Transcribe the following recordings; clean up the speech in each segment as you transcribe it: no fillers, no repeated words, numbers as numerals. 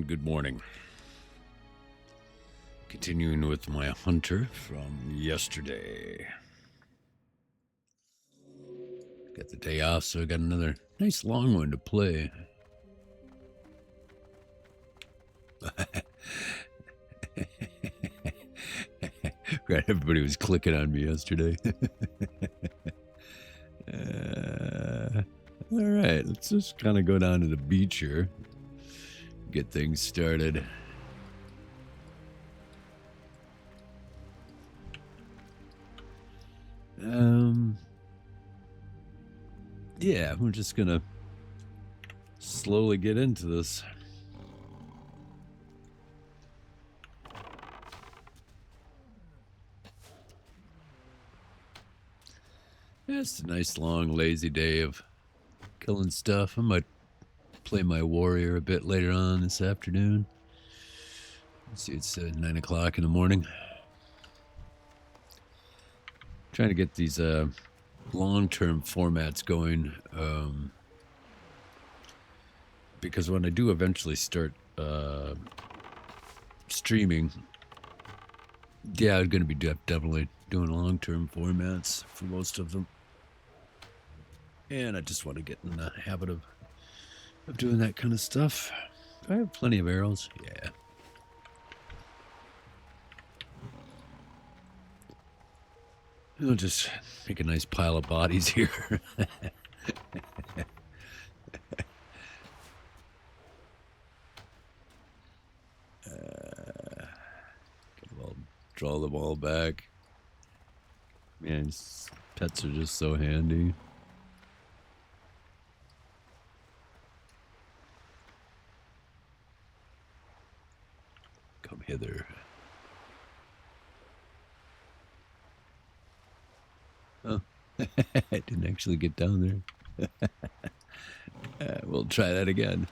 good morning. Continuing with my hunter from yesterday. Got the day off, so I got another nice long one to play. Right, everybody was clicking on me yesterday. All right, let's just kind of go down to the beach here. Get things started. Yeah, we're just gonna slowly get into this. Yeah, it's a nice long lazy day of killing stuff. I might play my warrior a bit later on this afternoon. Let's see, it's 9 o'clock in the morning. Trying to get these long-term formats going, because when I do eventually start streaming, yeah, I'm going to be definitely doing long-term formats for most of them. And I just want to get in the habit of doing that kind of stuff. I have plenty of arrows, yeah. I'll just make a nice pile of bodies here. I'll draw them all back. Man, pets are just so handy. Come hither. Oh, I didn't actually get down there. We'll try that again.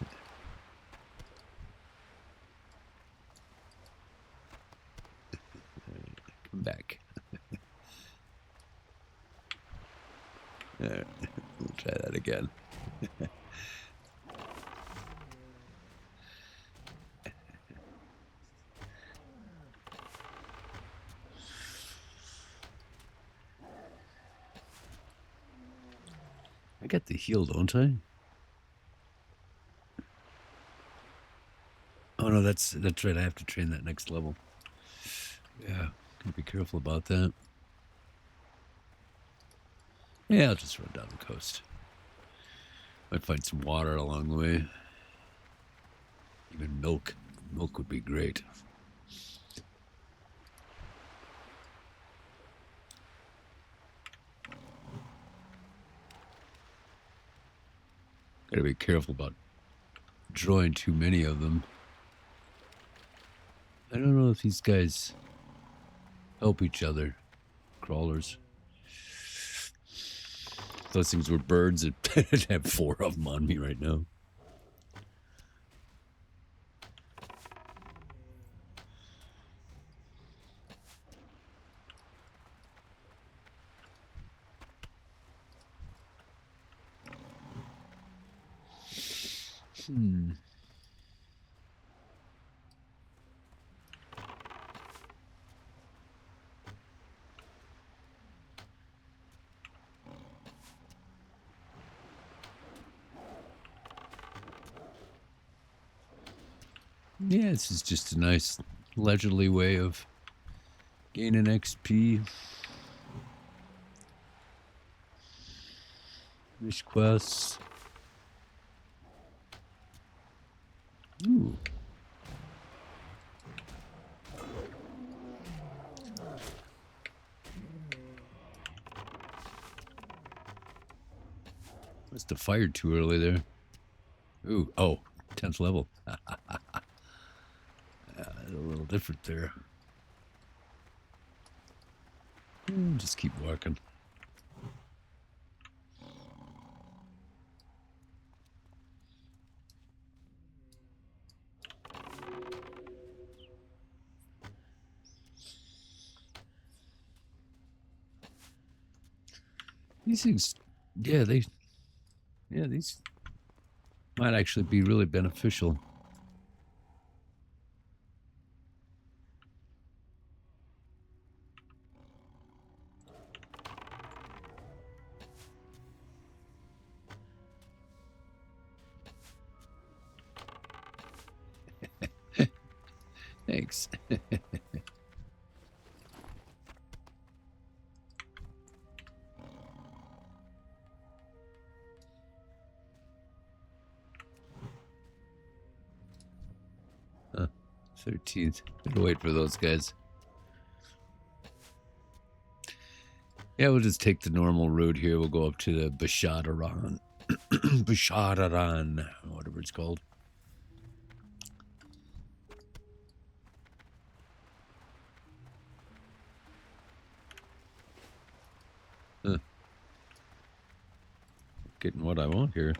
Come back. We'll try that again. I got the heal, don't I? Oh no, that's right. I have to train that next level. Yeah, gotta be careful about that. Yeah, I'll just run down the coast. Might find some water along the way. Even milk. Milk would be great. Gotta be careful about drawing too many of them. I don't know if these guys help each other. Crawlers. Those things were birds. I'd have 4 of them on me right now. Yeah, this is just a nice leisurely way of gaining XP. Wish quests. Ooh. Must have fired too early there. Ooh, oh, 10th level. A little different there. Just keep walking. These things, yeah, these might actually be really beneficial. Huh. 13th. Gotta wait for those guys. Yeah, we'll just take the normal route here. We'll go up to the Bashadaran. Bashadaran, whatever it's called. Huh. Getting what I want here.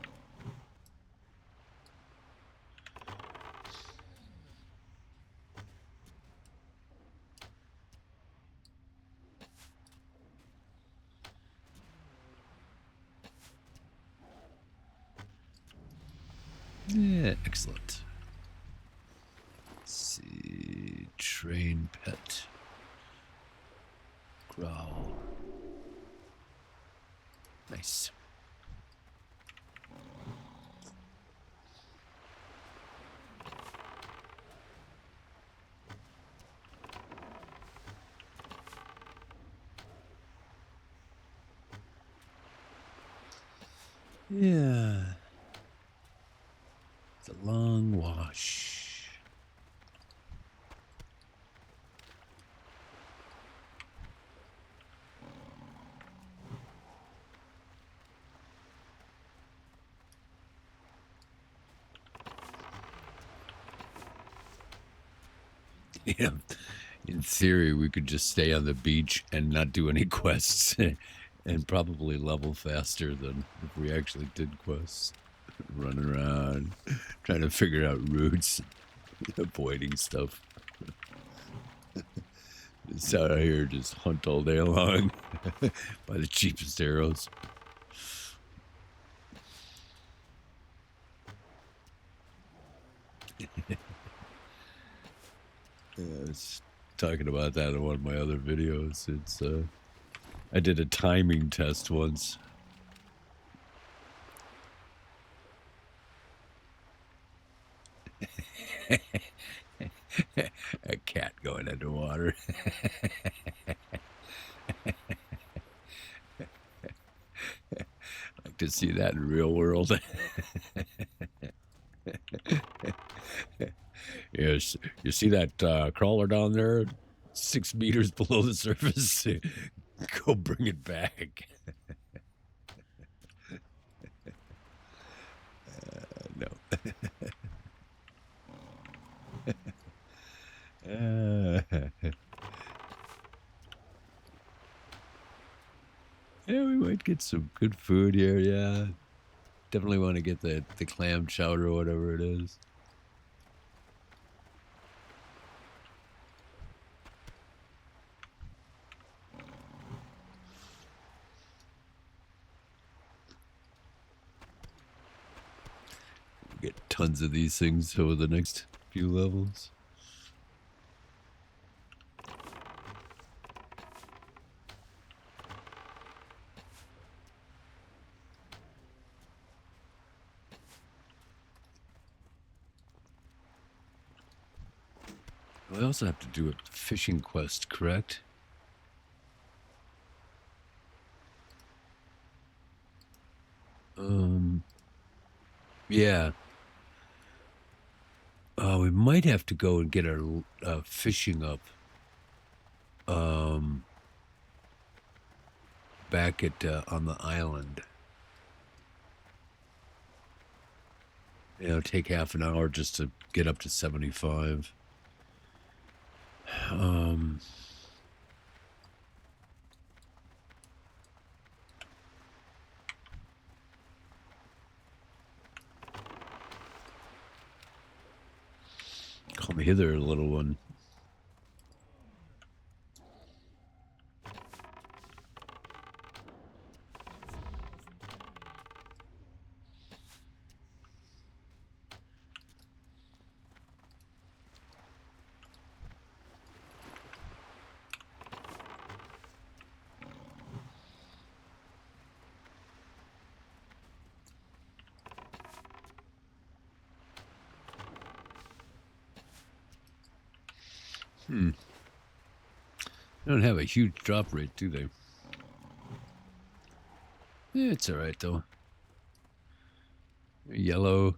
Yeah, excellent. Let's see. Train pet. Growl. Nice. Yeah. It's a long wash. Yeah. In theory, we could just stay on the beach and not do any quests and probably level faster than if we actually did quests. Running around, trying to figure out routes, avoiding stuff. Just out here, just hunt all day long. Buy the cheapest arrows. I was talking about that in one of my other videos. It's I did a timing test once. A cat going underwater. Like to see that in real world. Yes, you see that crawler down there, 6 meters below the surface? Go bring it back. No. Yeah, we might get some good food here. Yeah, definitely want to get the clam chowder or whatever it is. Get tons of these things over the next few levels. I also have to do a fishing quest, correct? Yeah. We might have to go and get our fishing up. Back at on the island. You know, take half an hour just to get up to 75. Come hither, little one. They don't have a huge drop rate, do they? Yeah, it's all right though. Yellow.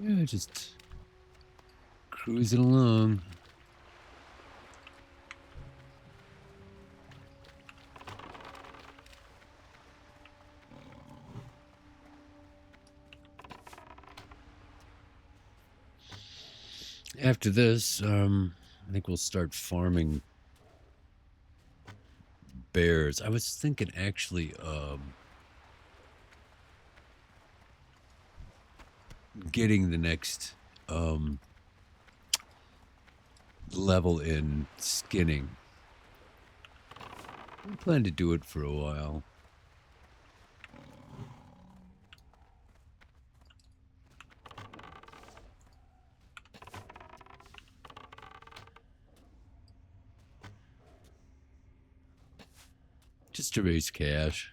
Yeah, just cruising along. After this, I think we'll start farming bears. I was thinking actually getting the next level in skinning. I plan to do it for a while. Just to raise cash.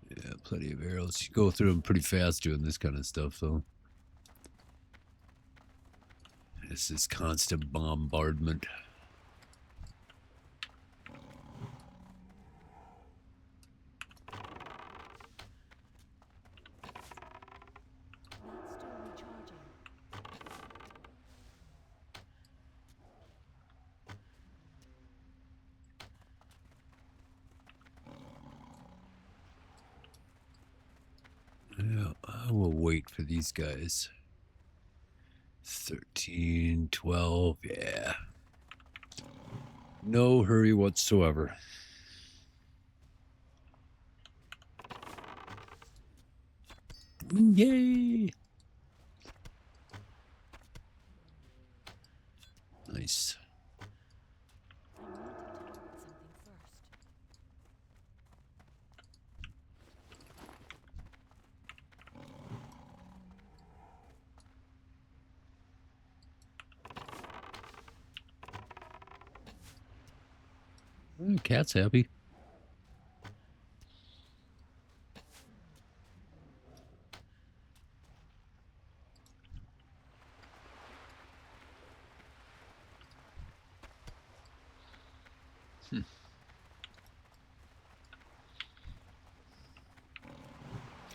Yeah, plenty of arrows. You go through them pretty fast doing this kind of stuff, though. This is constant bombardment. Yeah, I will wait for these guys. 13, 12, yeah. No hurry whatsoever. Yay! Nice. Cat's happy.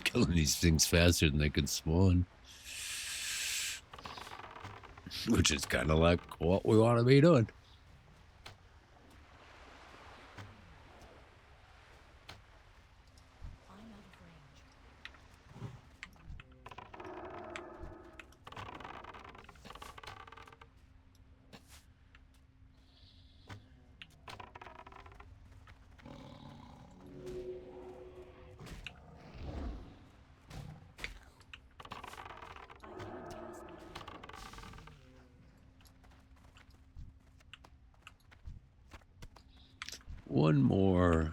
Killing these things faster than they can spawn. Which is kind of like what we want to be doing. One more.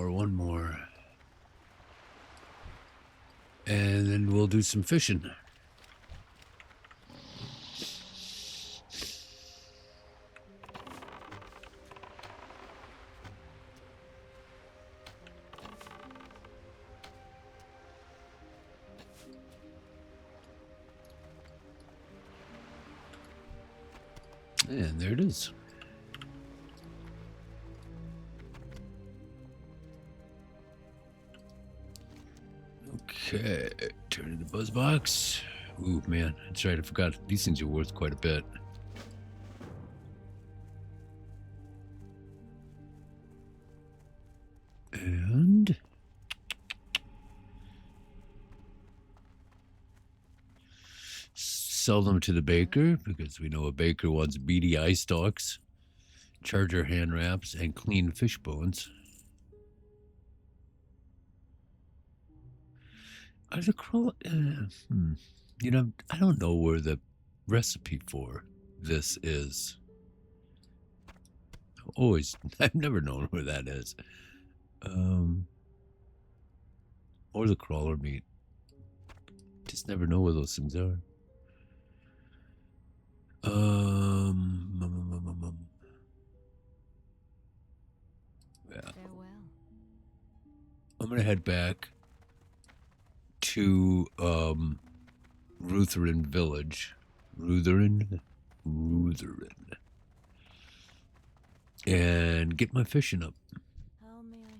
One more. And then we'll do some fishing. And there it is. Okay, turn to the buzz box. Ooh, man, that's right. I forgot. These things are worth quite a bit. And sell them to the baker, because we know a baker wants beady eye stalks, charger hand wraps, and clean fish bones. Are the crawl? You know, I don't know where the recipe for this is. I've never known where that is. Or the crawler meat. Just never know where those things are. Yeah. Farewell. I'm gonna head back to Rutherin Village. Rutherin. And get my fishing up. How may I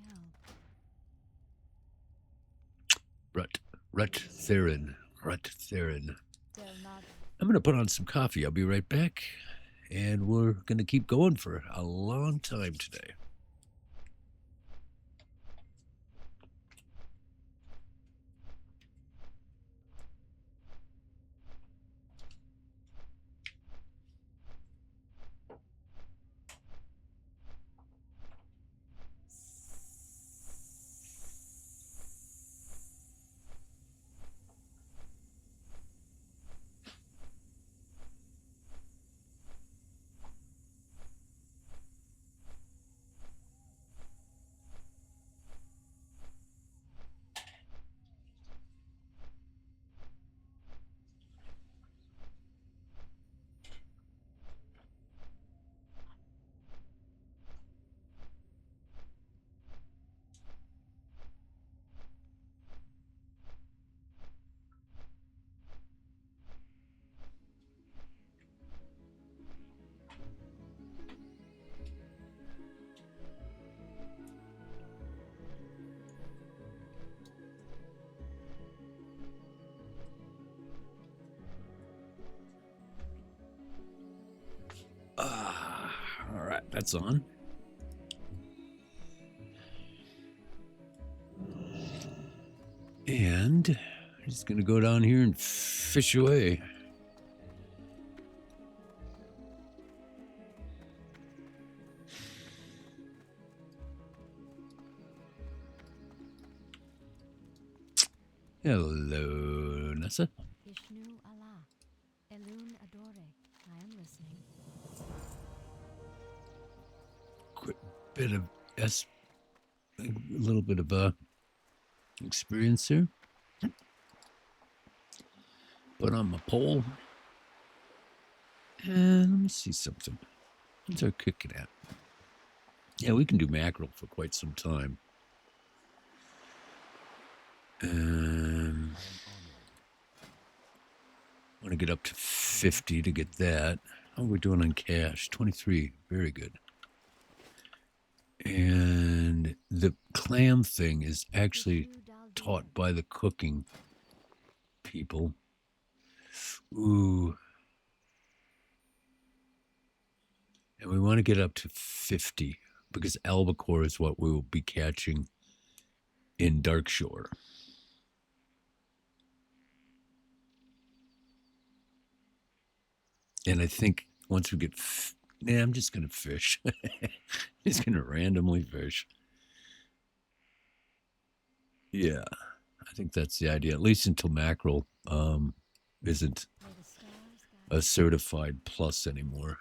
help? Ruttherin. They'll not. I'm gonna put on some coffee. I'll be right back. And we're gonna keep going for a long time today. All right, that's on. And I'm just gonna go down here and fish away. Hello, Nessa. Ishnu Allah. Elun Adore. I am listening. Quick bit of a little bit of experience here. Put on my pole. And let me see something. What's our cooking at? Yeah, we can do mackerel for quite some time. I want to get up to 50 to get that. How are we doing on cash? 23. Very good. And the clam thing is actually taught by the cooking people. Ooh. And we want to get up to 50 because albacore is what we will be catching in Darkshore. And I think once we get... I'm just going to fish. Just going to randomly fish. Yeah, I think that's the idea, at least until mackerel isn't a certified plus anymore.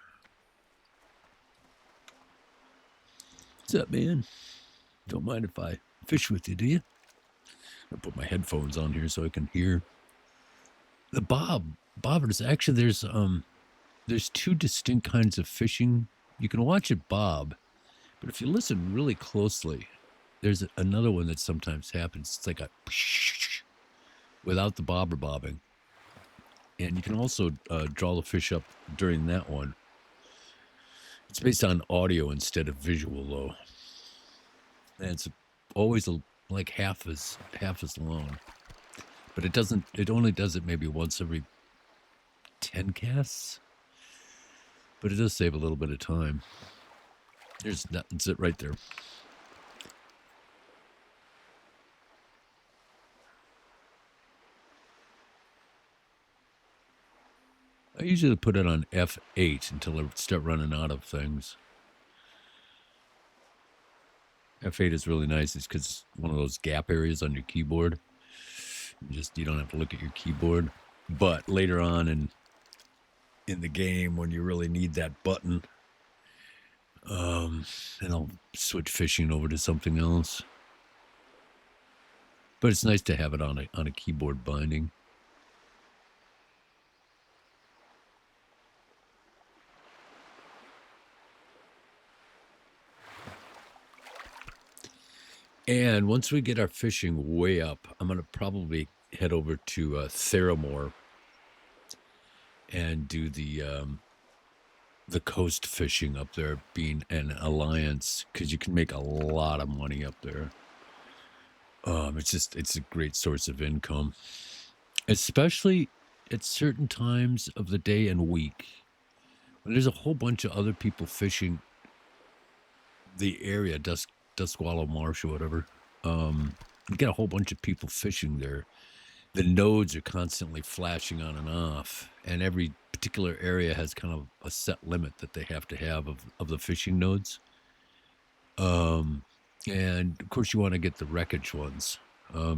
What's up, man? Don't mind if I fish with you, do you? I'll put my headphones on here so I can hear the bobbers. Actually, there's two distinct kinds of fishing. You can watch it bob, but if you listen really closely, there's another one that sometimes happens. It's like a without the bobber bobbing. And you can also draw the fish up during that one. It's based on audio instead of visual, though. And it's always like half as long. But it doesn't, it only does it maybe once every 10 casts. But it does save a little bit of time. That's it right there. I usually put it on F8 until I start running out of things. F8 is really nice. It's because it's one of those gap areas on your keyboard. You don't have to look at your keyboard. But later on in the game, when you really need that button, and I'll switch fishing over to something else. But it's nice to have it on a keyboard binding. And once we get our fishing way up, I'm going to probably head over to Theramore and do the coast fishing up there, being an alliance, because you can make a lot of money up there. It's a great source of income, especially at certain times of the day and week when there's a whole bunch of other people fishing the area, Duskwallow Marsh or whatever. You get a whole bunch of people fishing there. The nodes are constantly flashing on and off, and every particular area has kind of a set limit that they have to have of the fishing nodes. And of course you want to get the wreckage ones,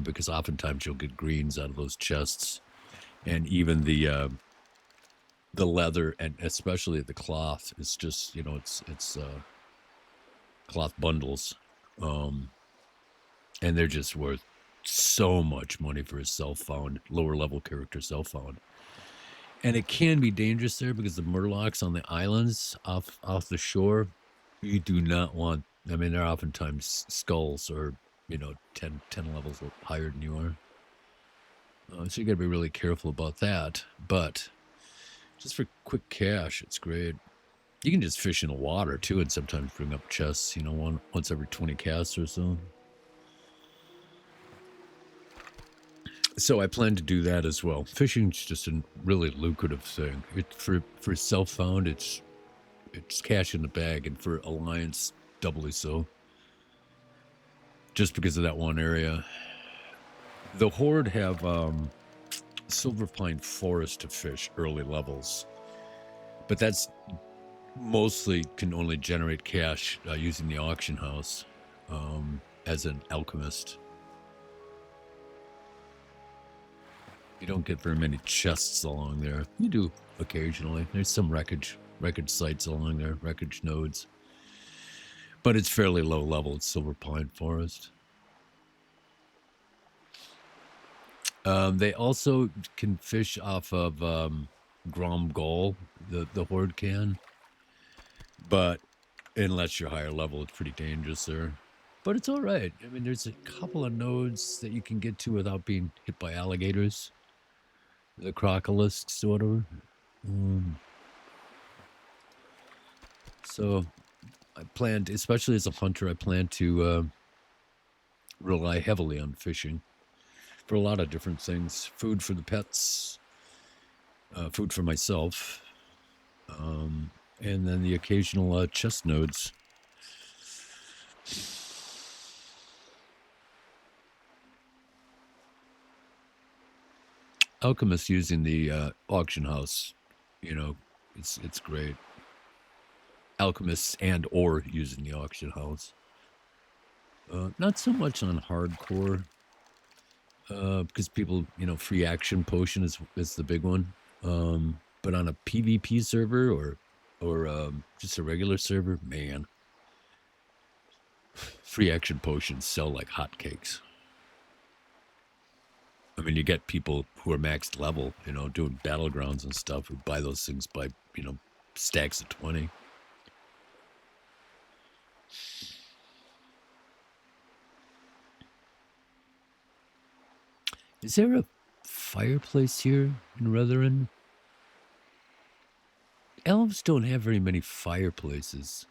because oftentimes you'll get greens out of those chests, and even the leather, and especially the cloth is just, it's cloth bundles, and they're just worth so much money for a self-found, lower level character self-found. And it can be dangerous there because the murlocs on the islands off the shore, you do not want. I mean, they're oftentimes skulls or 10 levels higher than you are. So you got to be really careful about that. But just for quick cash, it's great. You can just fish in the water too, and sometimes bring up chests. Once every 20 casts or so. So I plan to do that as well. Fishing's just a really lucrative thing. For self-found, it's cash in the bag, and for alliance, doubly so. Just because of that one area. The Horde have Silver Pine Forest to fish early levels, but that's mostly can only generate cash using the auction house as an alchemist. You don't get very many chests along there. You do occasionally. There's some wreckage sites along there, wreckage nodes. But it's fairly low level. It's Silver Pine Forest. They also can fish off of Grom Gol, the Horde can. But unless you're higher level, it's pretty dangerous there. But it's all right. I mean, there's a couple of nodes that you can get to without being hit by alligators. The crocolisks or whatever. So I planned, especially as a hunter, I plan to rely heavily on fishing for a lot of different things. Food for the pets, food for myself, and then the occasional chest nodes. Alchemists using the auction house, it's great. Alchemists and or using the auction house. Not so much on hardcore, because people, free action potion is the big one. But on a PvP server or just a regular server, man, free action potions sell like hotcakes. I mean, you get people who are maxed level, doing battlegrounds and stuff, who buy those things by, stacks of 20. Is there a fireplace here in Retherin? Elves don't have very many fireplaces.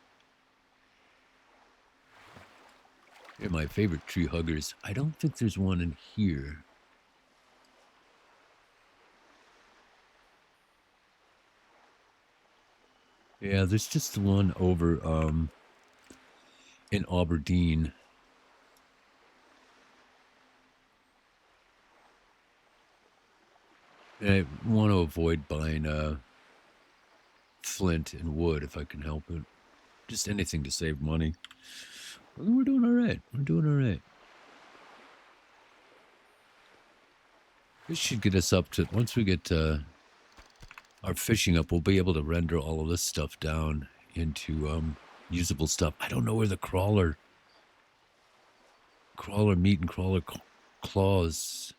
They're my favorite tree huggers. I don't think there's one in here. Yeah, there's just the one over in Aberdeen. I want to avoid buying flint and wood if I can help it. Just anything to save money. We're doing all right. We're doing all right. This should get us up to, once we get our fishing up, we'll be able to render all of this stuff down into usable stuff. I don't know where the crawler meat and crawler claws.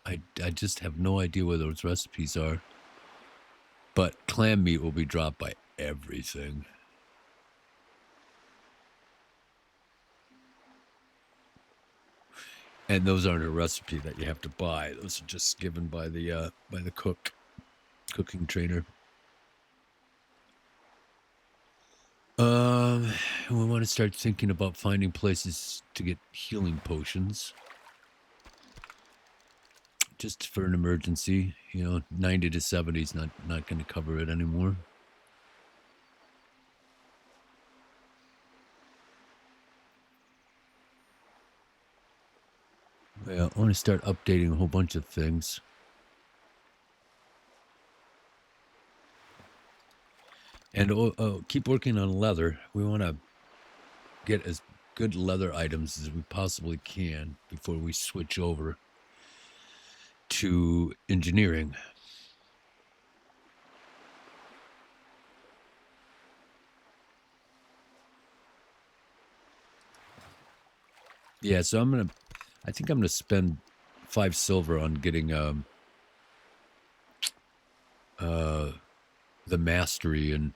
I just have no idea where those recipes are. But clam meat will be dropped by everything. And those aren't a recipe that you have to buy. Those are just given by the cooking trainer. We want to start thinking about finding places to get healing potions. Just for an emergency, 90 to 70 is not going to cover it anymore. Yeah, I want to start updating a whole bunch of things. And keep working on leather. We want to get as good leather items as we possibly can before we switch over to engineering. Yeah, so I think I'm gonna spend 5 silver on getting the mastery in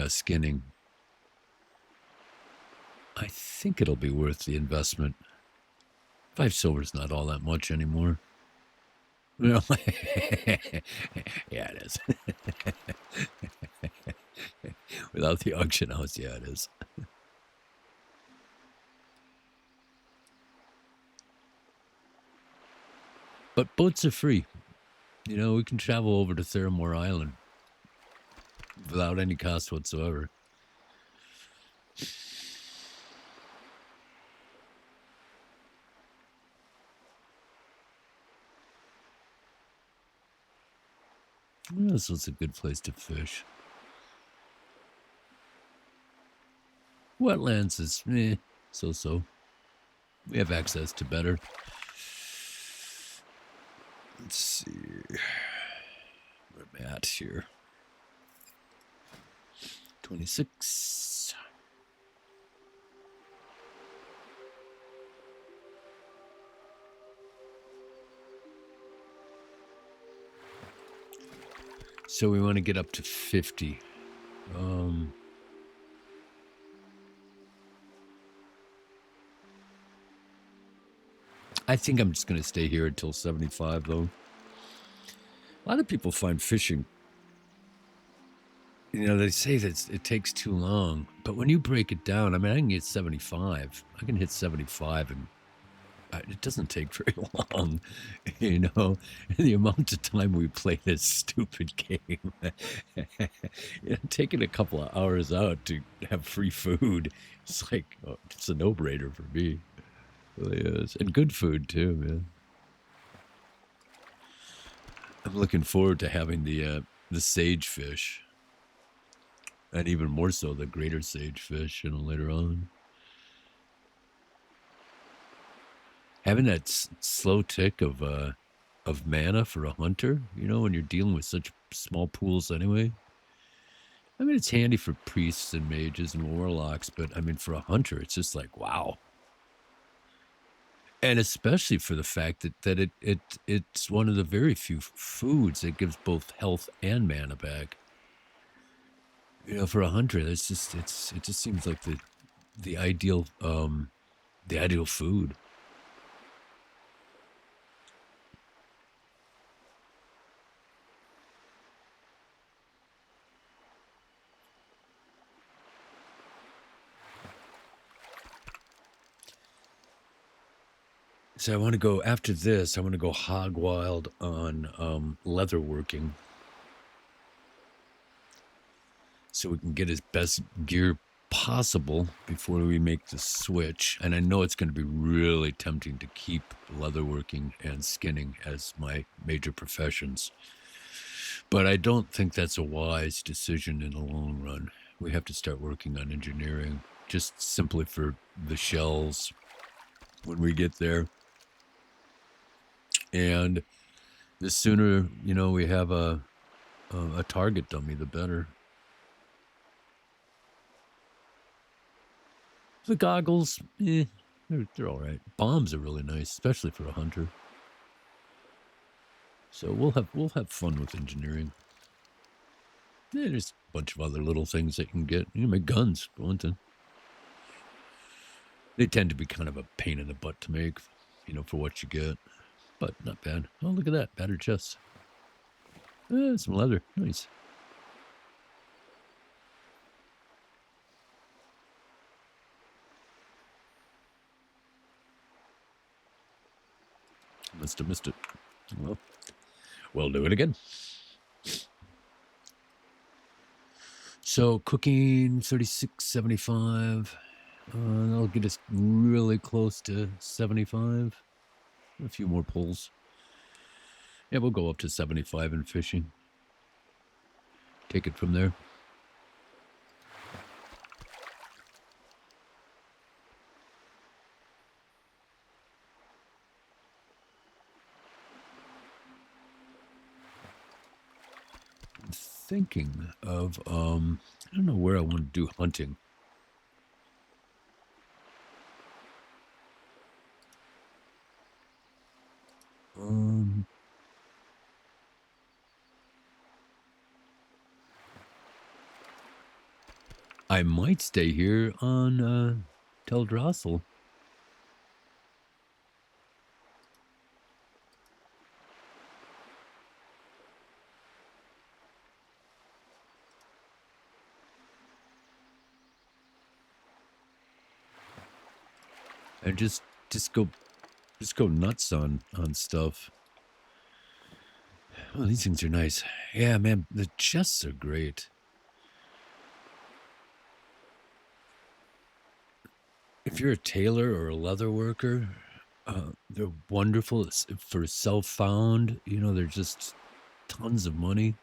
skinning. I think it'll be worth the investment. 5 silver's not all that much anymore. No. Yeah, it is. Without the auction house, yeah, it is. But boats are free. We can travel over to Theramore Island without any cost whatsoever. This was a good place to fish. Wetlands is so-so. We have access to better. Let's see where I'm at here. 26. So we want to get up to 50. I think I'm just going to stay here until 75, though. A lot of people find fishing, they say that it takes too long. But when you break it down, I can get 75. I can hit 75 and it doesn't take very long, the amount of time we play this stupid game. Taking a couple of hours out to have free food, it's like, it's a no-brainer for me. It really is. And good food, too, man. I'm looking forward to having the sagefish. And even more so, the greater sagefish, later on. Having that slow tick of mana for a hunter, when you're dealing with such small pools anyway. It's handy for priests and mages and warlocks, but for a hunter, it's just like, wow. And especially for the fact that it's one of the very few foods that gives both health and mana back. For a hunter, it just seems like the ideal food. So I want to go, after this, I want to go hog wild on leather working. so we can get his best gear possible before we make the switch. And I know it's going to be really tempting to keep leatherworking and skinning as my major professions, but I don't think that's a wise decision in the long run. We have to start working on engineering, just simply for the shells when we get there. And the sooner, you know, we have a target dummy, the better. The goggles, they're all right. Bombs are really nice, especially for a hunter. So we'll have fun with engineering. Yeah, there's a bunch of other little things that you can get. You know, my guns, for one thing. They tend to be kind of a pain in the butt to make, you know, for what you get, but not bad. Oh, look at that, battered chests. Some leather, nice. Must have missed it. Well, we'll do it again. So cooking 36.75. That'll get us really close to 75. A few more pulls. Yeah, we'll go up to 75 in fishing. Take it from there. I'm thinking of, I don't know where I want to do hunting. I might stay here on Teldrassil. And just go nuts on stuff. Oh, these things are nice. Yeah, man, the chests are great. If you're a tailor or a leather worker, they're wonderful for self-found. You know, they're just tons of money.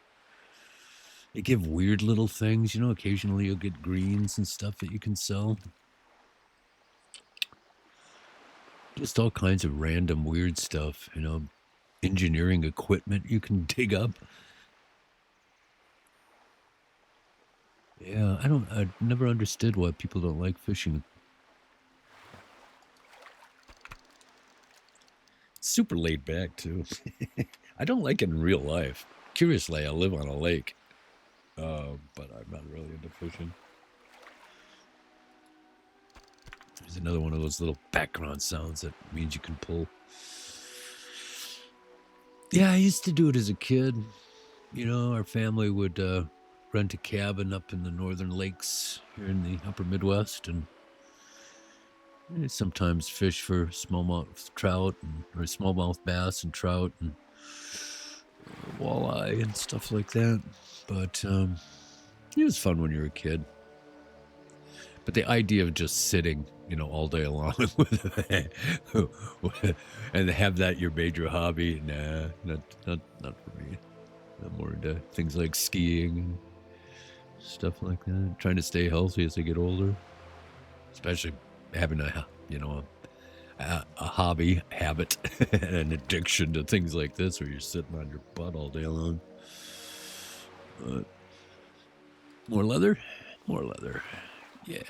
They give weird little things. You know, occasionally you'll get greens and stuff that you can sell. Just all kinds of random weird stuff. You know, engineering equipment you can dig up. Yeah, I never understood why people don't like fishing. Super laid back too. I don't like it in real life. Curiously, I live on a lake, but I'm not really into fishing. There's another one of those little background sounds that means you can pull. Yeah, I used to do it as a kid. You know, our family would rent a cabin up in the northern lakes here in the upper Midwest, and sometimes fish for smallmouth trout or smallmouth bass and trout and walleye and stuff like that. But it was fun when you were a kid. But the idea of just sitting, you know, all day long and have that your major hobby, nah, not for me. I'm more into things like skiing and stuff like that. Trying to stay healthy as I get older, especially having a hobby, habit, an addiction to things like this where you're sitting on your butt all day long. More leather? More leather. Yeah.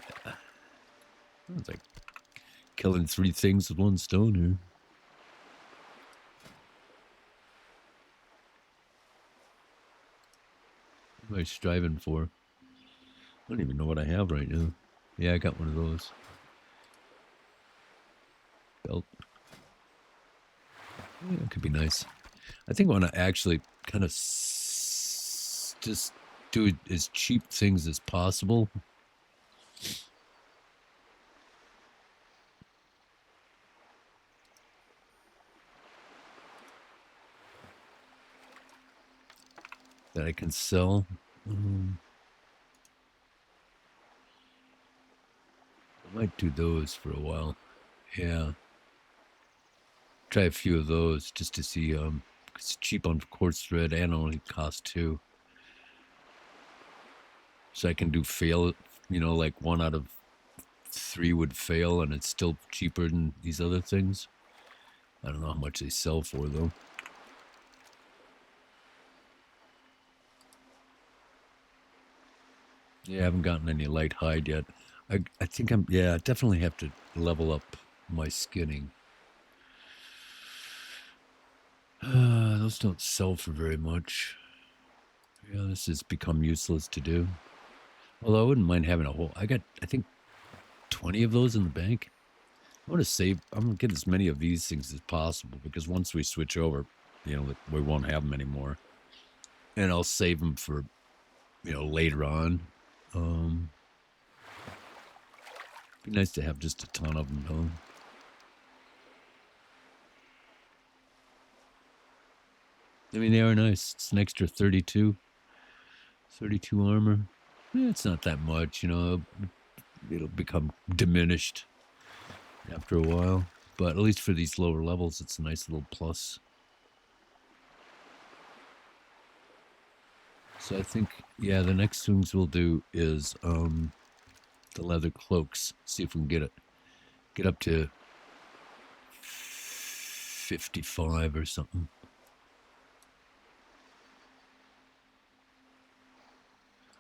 It's like killing 3 things with 1 stone here. What am I striving for? I don't even know what I have right now. Yeah, I got one of those. Belt. Yeah, it could be nice. I think I want to actually kind of just do as cheap things as possible. That I can sell. I might do those for a while. Yeah. Try a few of those just to see. It's cheap on quartz thread and only cost 2. So I can do fail, like 1 out of 3 would fail, and it's still cheaper than these other things. I don't know how much they sell for, though. Yeah, I haven't gotten any light hide yet. I think I definitely have to level up my skinning. Those don't sell for very much. Yeah, this has become useless to do. Although I wouldn't mind having a whole... I think, 20 of those in the bank. I want to save... I'm going to get as many of these things as possible, because once we switch over, we won't have them anymore. And I'll save them for, later on. Be nice to have just a ton of them, though. I mean, they are nice. It's an extra 32 armor. It's not that much, it'll become diminished after a while. But at least for these lower levels, it's a nice little plus. So I think, yeah, the next things we'll do is the leather cloaks. See if we can get up to 55 or something.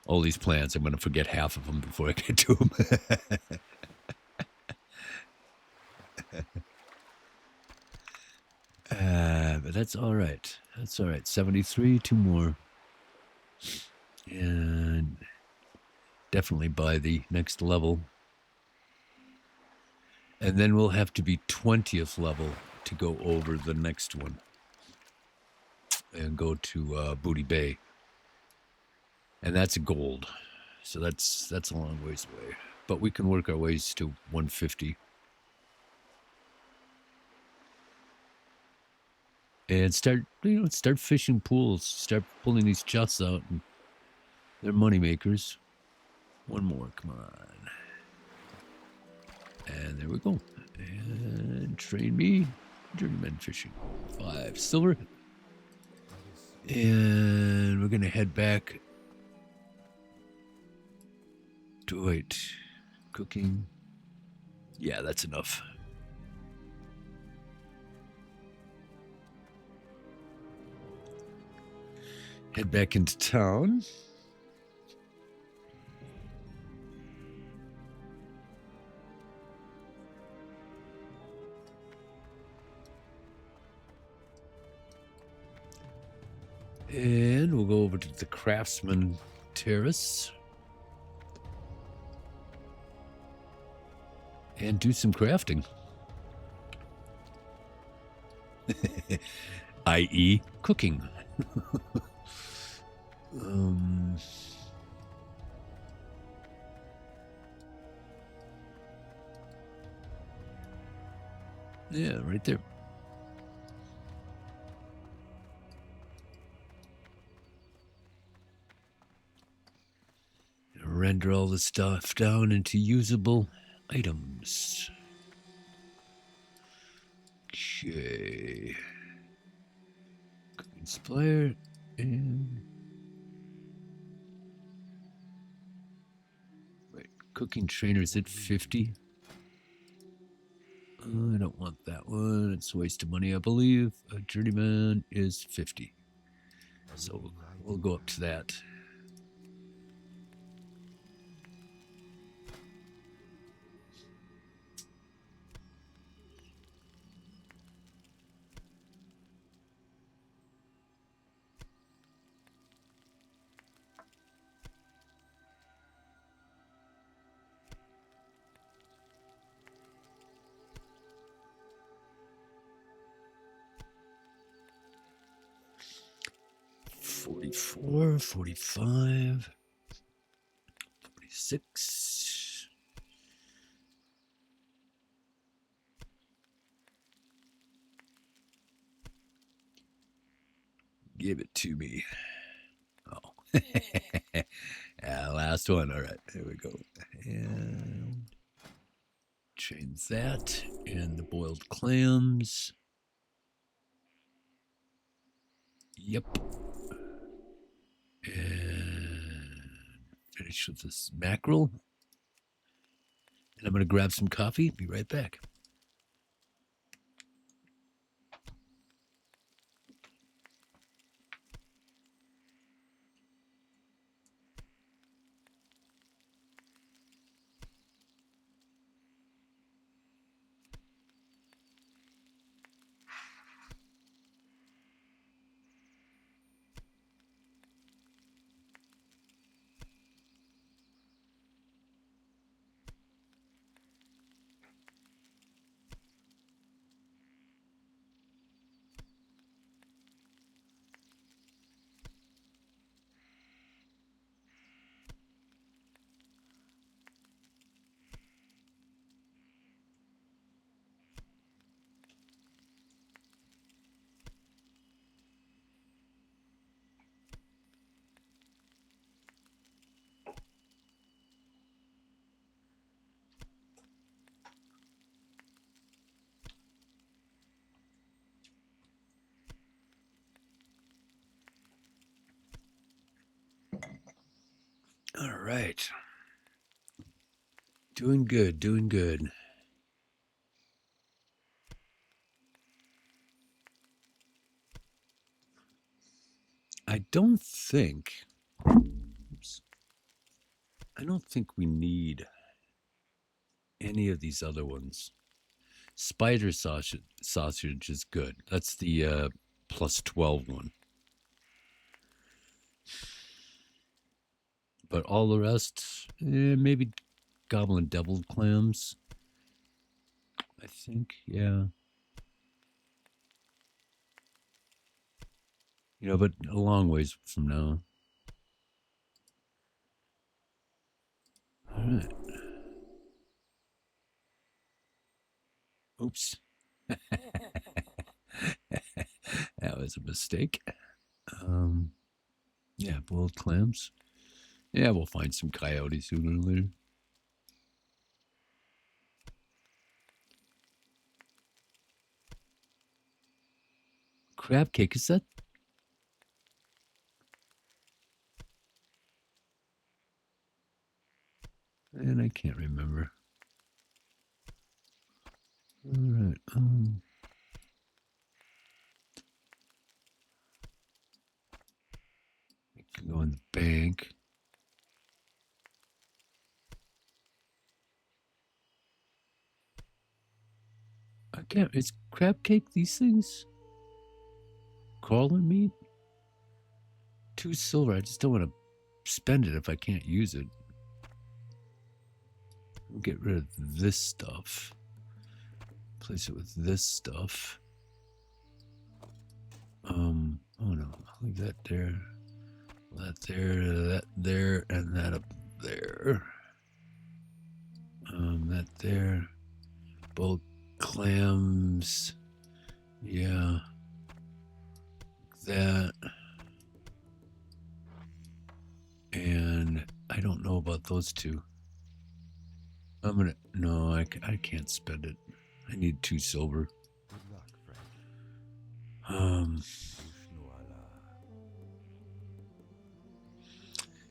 All these plans, I'm going to forget half of them before I get to them. But that's all right. That's all right. 73, 2 more. And definitely by the next level. And then we'll have to be 20th level to go over the next one. And go to Booty Bay. And that's gold. So that's a long ways away. But we can work our ways to 150. And start fishing pools. Start pulling these chests out. And they're money makers. One more, come on. And there we go. And train me. Journeyman fishing. 5 silver. And we're going to head back. Wait, cooking. Yeah, that's enough. Head back into town. And we'll go over to the Craftsman Terrace. And do some crafting. I.e. cooking. Yeah, right there. Render all the stuff down into usable items. Okay. Cooking supplier and right, cooking trainers at 50. I don't want that one. It's a waste of money, I believe. A journeyman is 50. So we'll go up to that. $44, $45, $46. Give it to me. Oh. Last one. All right, here we go. And Change that and the boiled clams. Yep. And finish with this mackerel. And I'm going to grab some coffee. Be right back. All right. Doing good, doing good. I don't think we need any of these other ones. Spider sausage is good. That's the plus 12 one. But all the rest, maybe goblin devil clams. I think, yeah. You know, but a long ways from now. All right. Oops. That was a mistake. Yeah, boiled clams. Yeah, we'll find some coyotes sooner or later. Crab cake, is that? And I can't remember. All right. We can go in the bank. I can't. Is crab cake these things? Crawler meat? 2 silver. I just don't want to spend it if I can't use it. We'll get rid of this stuff. Place it with this stuff. Oh no, I'll leave that there. That there, and that up there. That there. Both clams. Yeah. That. And I don't know about those two. No, I can't spend it. I need 2 silver.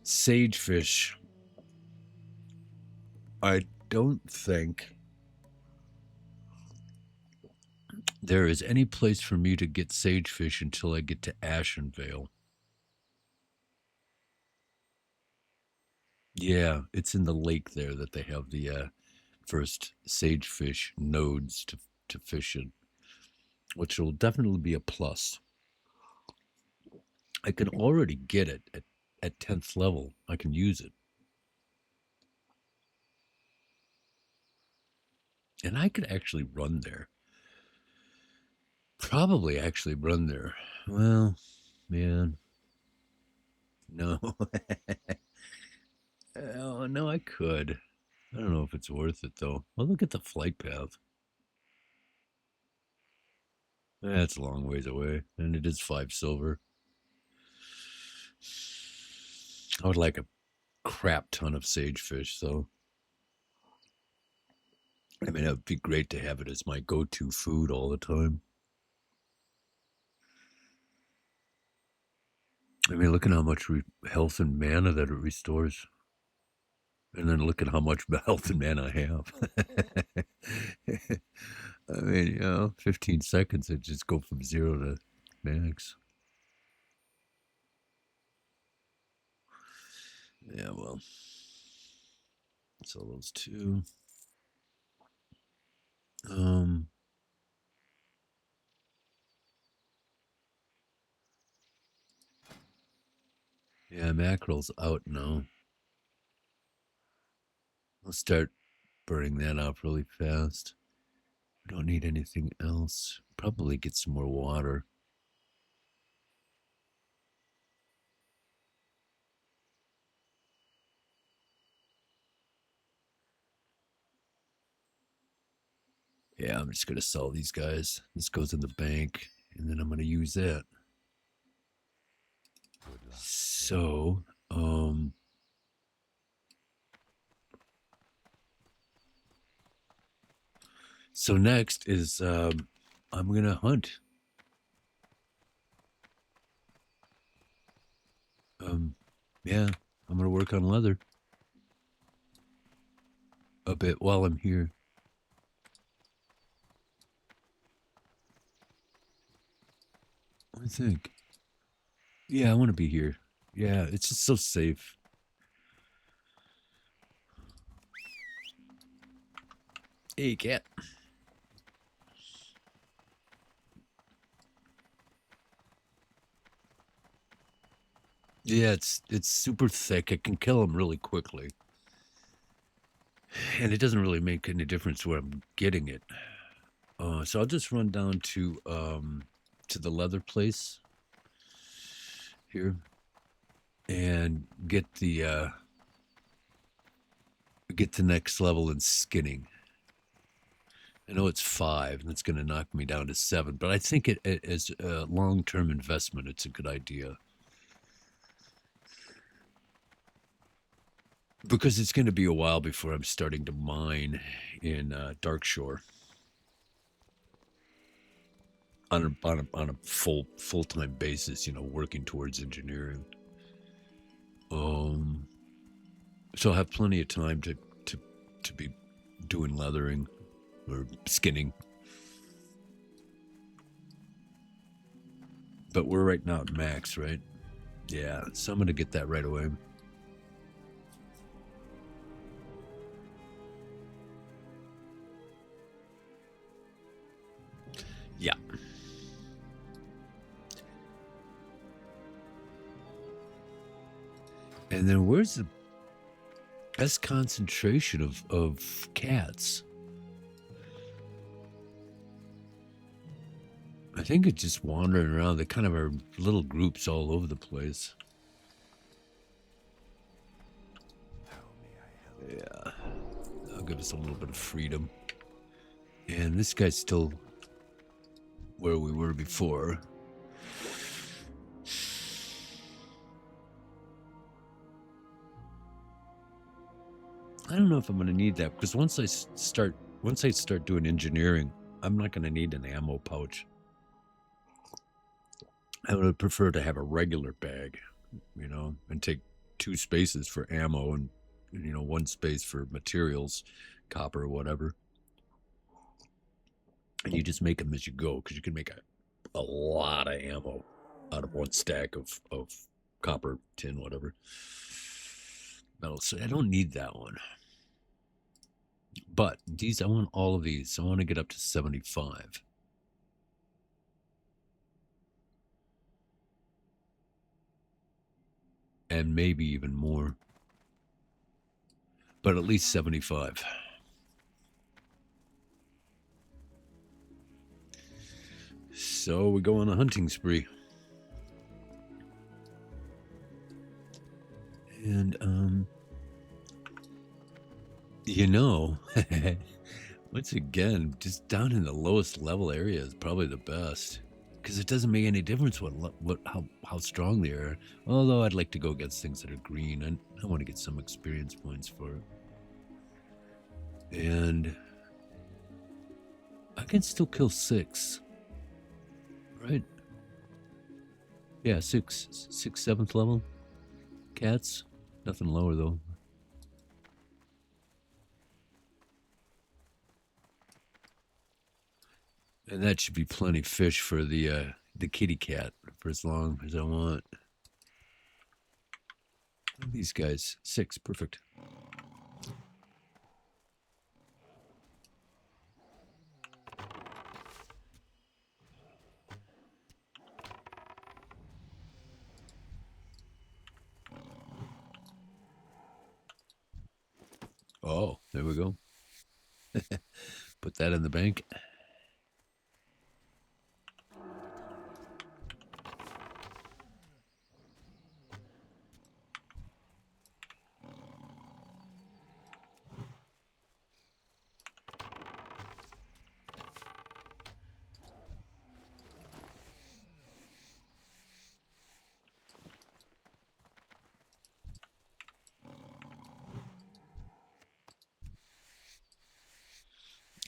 Sagefish. I don't think there is any place for me to get sagefish until I get to Ashenvale. Yeah, it's in the lake there that they have the first sagefish nodes to fish in, which will definitely be a plus. I can already get it at 10th level. I can use it. And I could actually run there. Probably actually run there. Well, man. No. Oh, no, I could. I don't know if it's worth it, though. I'll look at the flight path. That's a long ways away, and it is 5 silver. I would like a crap ton of sagefish, though. I mean, it would be great to have it as my go-to food all the time. I mean, look at how much health and mana that it restores. And then look at how much health and mana I have. I mean, 15 seconds, it just go from 0 to max. Yeah, well. So those two. Yeah, mackerel's out now. I'll start burning that off really fast. I don't need anything else. Probably get some more water. Yeah, I'm just going to sell these guys. This goes in the bank, and then I'm going to use that. So, so next is I'm going to hunt. Yeah, I'm going to work on leather a bit while I'm here. I think. Yeah, I want to be here. Yeah, it's just so safe. Hey, cat. Yeah, it's super thick. It can kill them really quickly. And it doesn't really make any difference where I'm getting it. So I'll just run down to the leather place here and get the next level in skinning. I know it's 5 and it's going to knock me down to 7, but I think it as a long-term investment, it's a good idea. Because it's going to be a while before I'm starting to mine in Darkshore on a full-time basis, working towards engineering. So I'll have plenty of time to be doing leathering or skinning. But we're right now at max, right? Yeah, so I'm going to get that right away. Yeah. And then where's the best concentration of cats? I think it's just wandering around. They kind of are little groups all over the place. Yeah. That'll give us a little bit of freedom. And this guy's still where we were before. I don't know if I'm going to need that, because once I start doing engineering, I'm not going to need an ammo pouch. I would prefer to have a regular bag, and take 2 spaces for ammo and 1 space for materials, copper or whatever. And you just make them as you go, because you can make a lot of ammo out of 1 stack of copper, tin, whatever. Metal. So I don't need that one. But these, I want all of these. So I want to get up to 75. And maybe even more. But at least 75. So we go on a hunting spree. And, once again, just down in the lowest level area is probably the best. Because it doesn't make any difference how strong they are. Although I'd like to go against things that are green, and I want to get some experience points for it. And I can still kill 6. Right? Yeah, 7th level. Cats. Nothing lower though. And that should be plenty fish for the kitty cat for as long as I want. These guys, 6, perfect. Oh, there we go. Put that in the bank.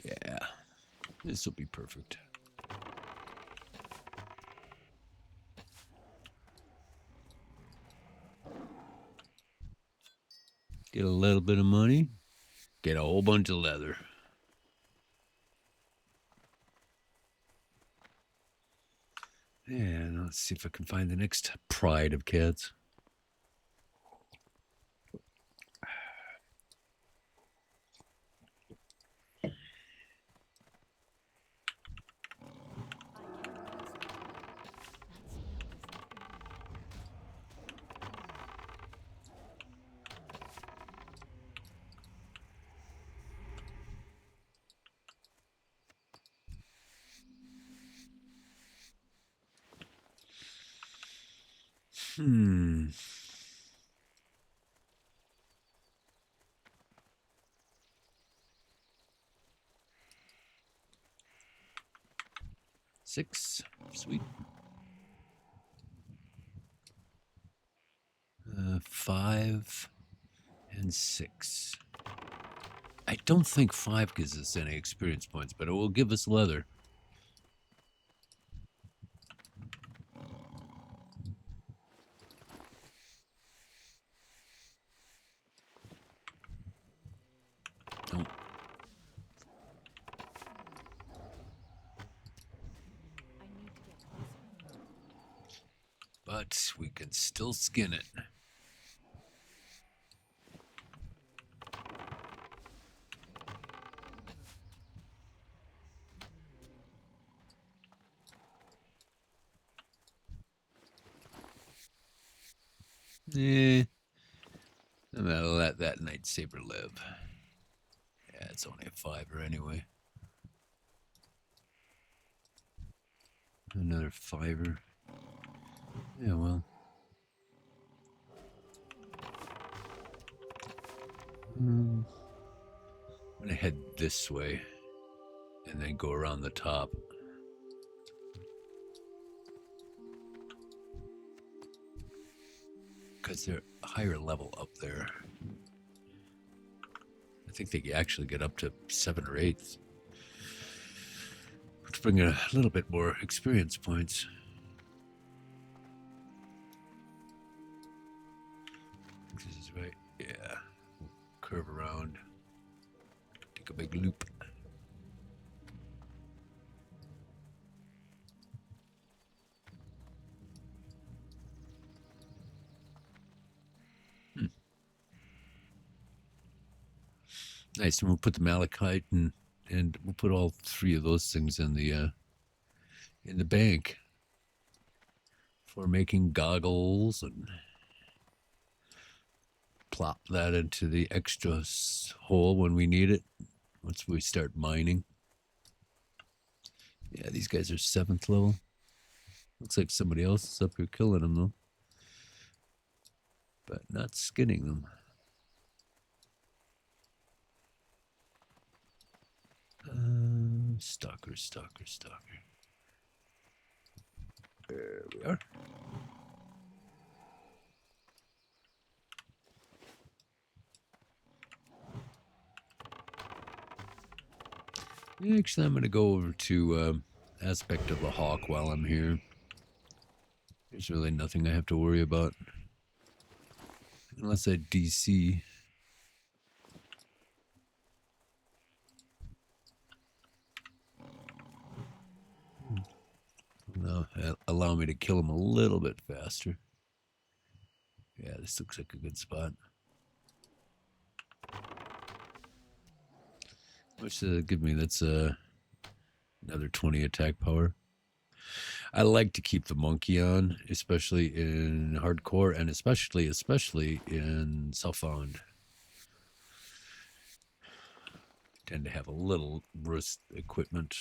Yeah, this will be perfect. Get a little bit of money, get a whole bunch of leather. And let's see if I can find the next pride of cats. Hmm. Six, sweet. 5 and 6. I don't think 5 gives us any experience points, but it will give us leather. Nope. But we can still skin it. I'm gonna let that Night Saber live. Yeah, it's only a 5er anyway. Another 5er. Yeah, well. I'm gonna head this way and then go around the top. Because they're higher level up there. I think they actually get up to 7 or 8. Which bring a little bit more experience points. This is right. Yeah. We'll curve around. Take a big loop. Nice. And we'll put the malachite and we'll put all 3 of those things in the bank for making goggles, and plop that into the extra hole when we need it once we start mining. Yeah, these guys are 7th level. Looks like somebody else is up here killing them though, but not skinning them. Stalker. There we are. Actually, I'm going to go over to aspect of the hawk while I'm here. There's really nothing I have to worry about. Unless I DC. No, allow me to kill him a little bit faster. Yeah, this looks like a good spot. Which does it give me? That's another 20 attack power. I like to keep the monkey on, especially in hardcore and especially in self-found. Tend to have a little worse equipment,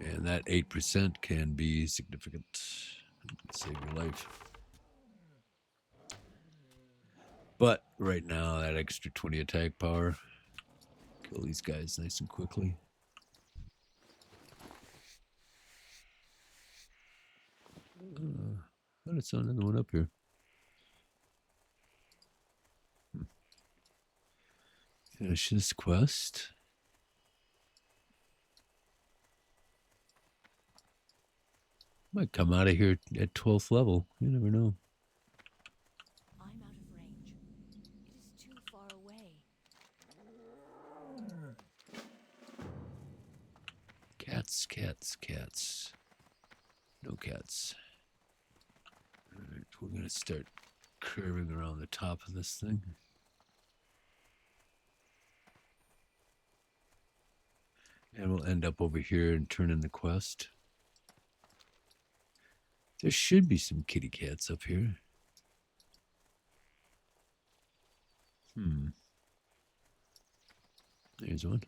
and that 8% can be significant. Save your life. But right now, that extra 20 attack power, kill these guys nice and quickly. I saw another one up here. Finish this quest. Might come out of here at 12th level. You never know. I'm out of range. It is too far away. Cats, cats, cats. No cats. Alright, we're going to start curving around the top of this thing. And we'll end up over here and turn in the quest. There should be some kitty cats up here. There's one.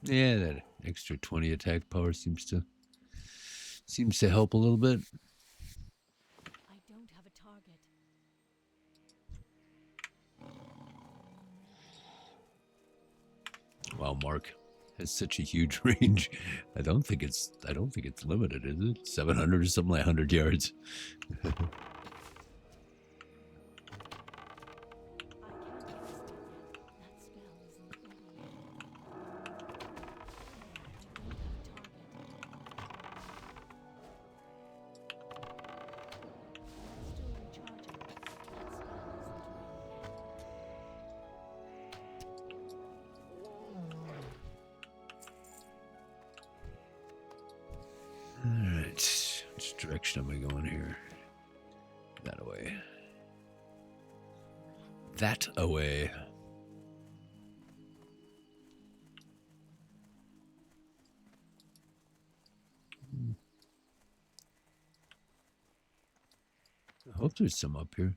Yeah, that extra 20 attack power seems to help a little bit. I don't have a target. Wow, Mark has such a huge range. I don't think it's limited, is it? 700 or something like 100 yards. Alright, which direction am I going here? That away. That away. I hope there's some up here.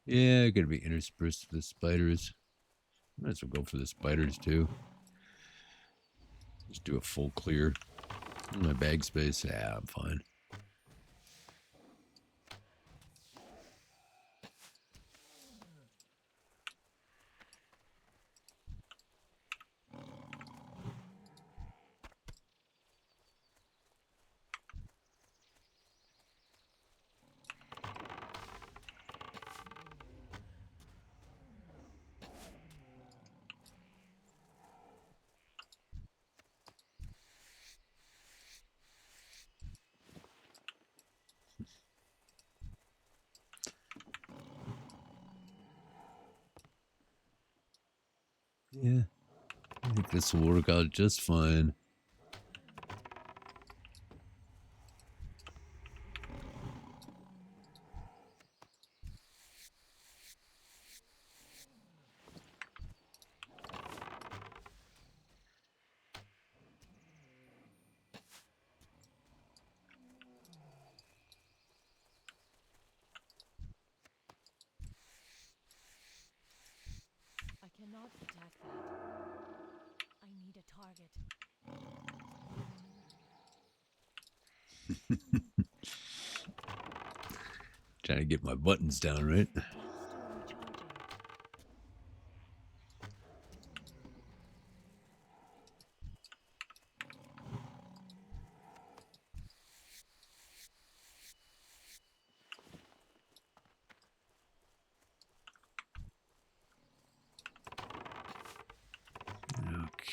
Yeah, gotta be interspersed with the spiders. Might as well go for the spiders too. Just do a full clear. My bag space. Yeah, I'm fine. Yeah, I think this will work out just fine. I cannot attack that. I need a target. Trying to get my buttons down, right? Still recharging.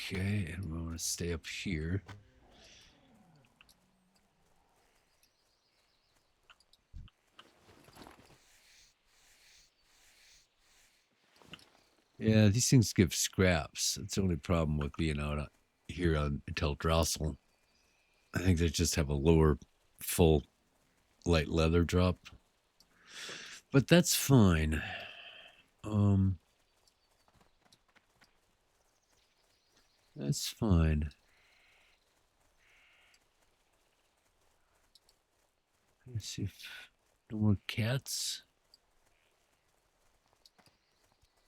Okay, and we want to stay up here. Yeah, these things give scraps. That's the only problem with being out here on until Drossel. I think they just have a lower full light leather drop. But that's fine. That's fine. Let's see if no more cats.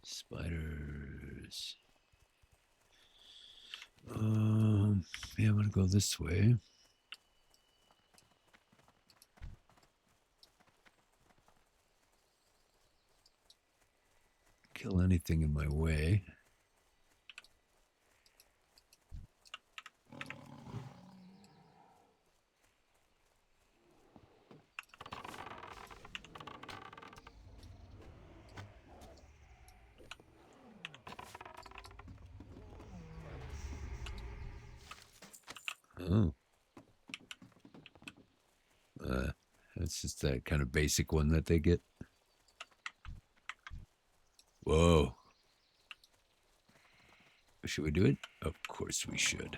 Spiders. Yeah, I'm gonna go this way. Kill anything in my way. Oh. That's just that kind of basic one that they get. Whoa. Should we do it? Of course we should.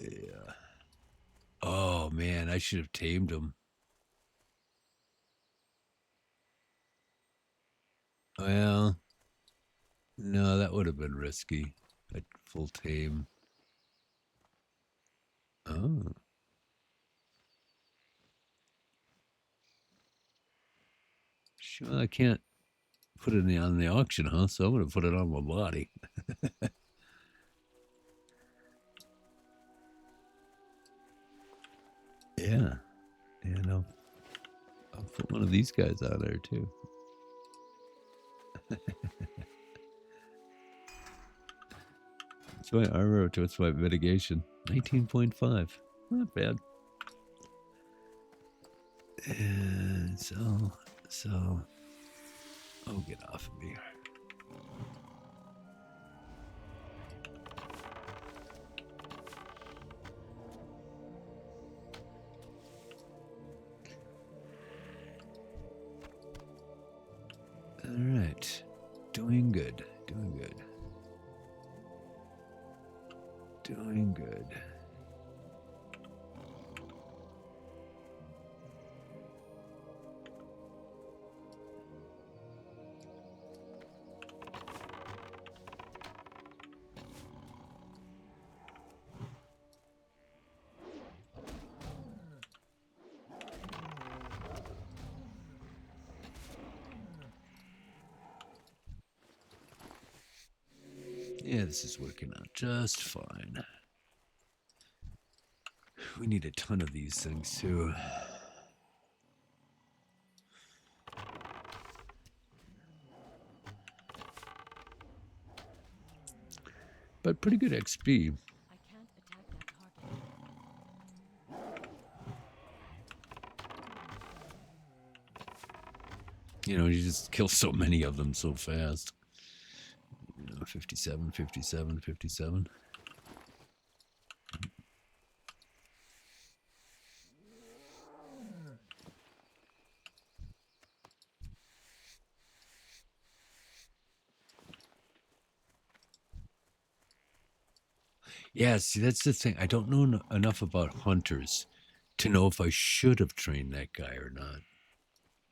Yeah. Oh, man, I should have tamed him. Well, no, that would have been risky. A full tame. Oh. Sure, I can't put it on the auction, huh? So I'm going to put it on my body. Yeah. And I'll put one of these guys on there, too. It's my armor, what's my mitigation? 19.5. Not bad. And so, oh, get off of me. All right. Doing good. Doing good. Doing good. Yeah, this is working out just fine. We need a ton of these things, too. But pretty good XP. I can't attack that target. You know, you just kill so many of them so fast. You know, 57, 57, 57. Yeah, see, that's the thing. I don't know enough about hunters to know if I should have trained that guy or not,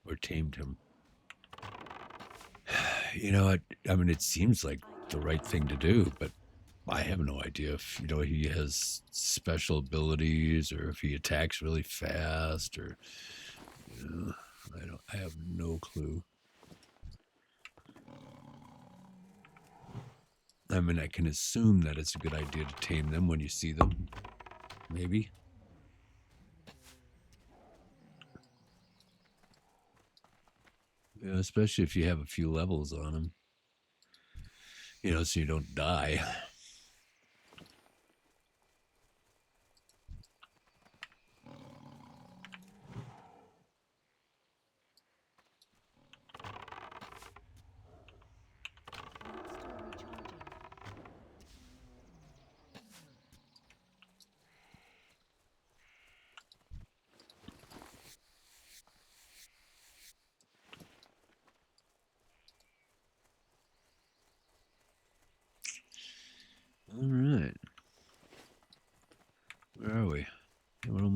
or tamed him. You know, I mean, it seems like the right thing to do, but I have no idea if, you know, he has special abilities or if he attacks really fast or, you know, I have no clue. I mean, I can assume that it's a good idea to tame them when you see them. Maybe. Yeah, especially if you have a few levels on them. You know, so you don't die.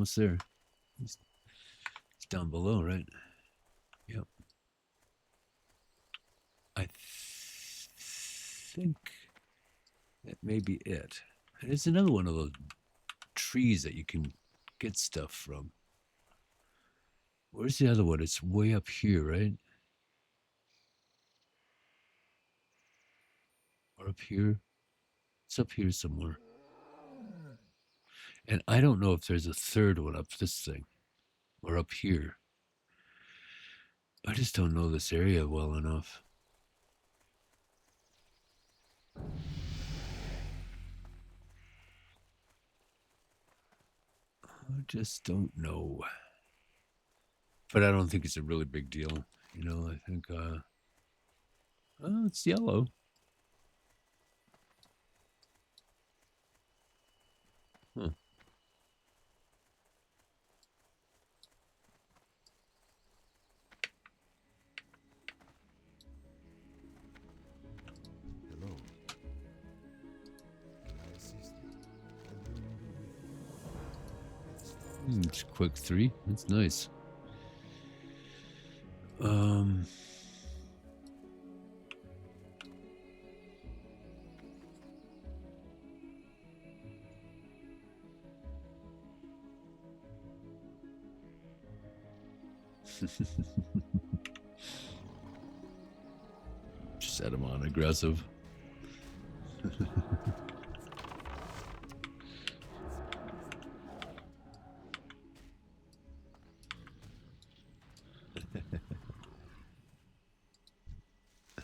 almost there. He's down below, right? Yep. I think that may be it. There's another one of those trees that you can get stuff from. Where's the other one? It's way up here, right? Or up here? It's up here somewhere. And I don't know if there's a third one up this thing or up here. I just don't know this area well enough. I just don't know. But I don't think it's a really big deal. You know, I think, oh, it's yellow. Huh. Hello. Can I assist you? It's quick 3. That's nice. Set him on aggressive.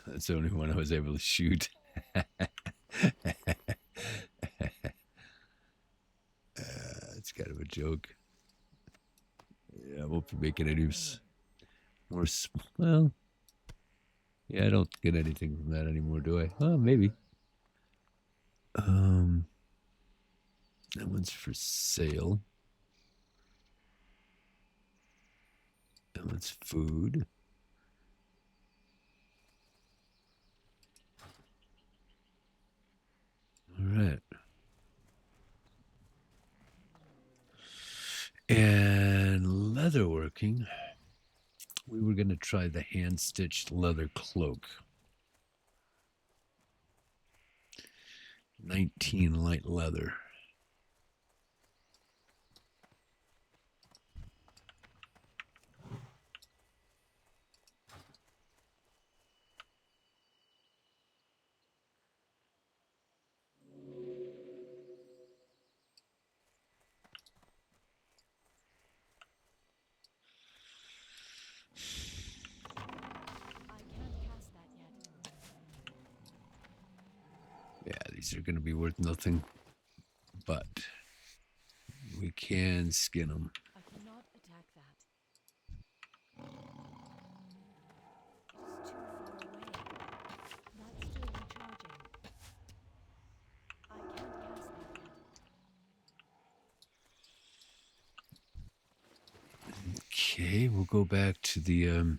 That's the only one I was able to shoot. It's kind of a joke. Yeah, I won't be making any more. Well, yeah, I don't get anything from that anymore, do I? Oh, maybe. That one's for sale. That one's food. All right. And leatherworking. We were going to try the hand-stitched leather cloak. 19 light leather. Yeah, these are going to be worth nothing, but we can skin them. I cannot attack that. It's too far away. That's still recharging. I can't cast that yet. Okay, we'll go back to the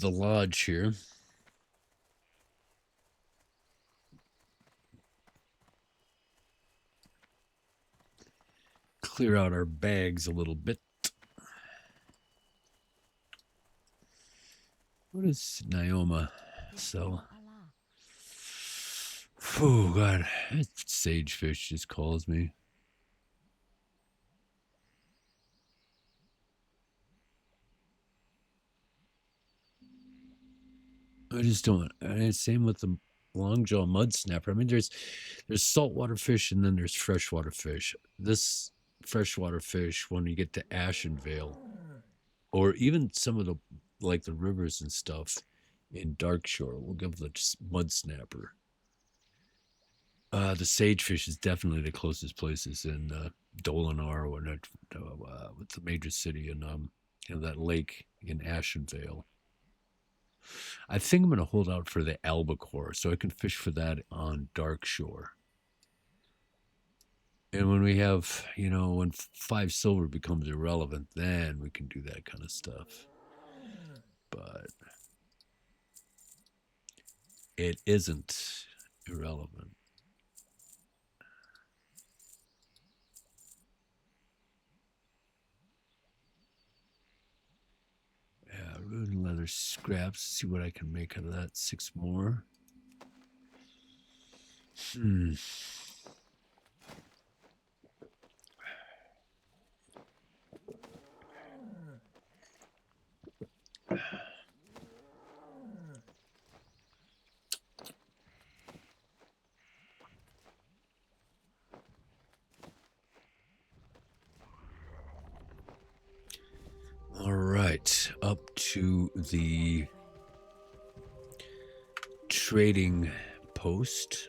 lodge here. Clear out our bags a little bit. What does Naoma sell? Oh, God. That sagefish just calls me. I just don't. Same with the longjaw mud snapper. I mean, there's saltwater fish and then there's freshwater fish. This freshwater fish, when you get to Ashenvale, or even some of the rivers and stuff in Darkshore, we'll give the mud snapper. The sagefish is definitely the closest places in Dolinar, or not, with the major city in that lake in Ashenvale. I think I'm going to hold out for the albacore so I can fish for that on Darkshore. And when we have, when 5 silver becomes irrelevant, then we can do that kind of stuff. But it isn't irrelevant. leather scraps. See what I can make out of that. 6 more. All right, up to the trading post.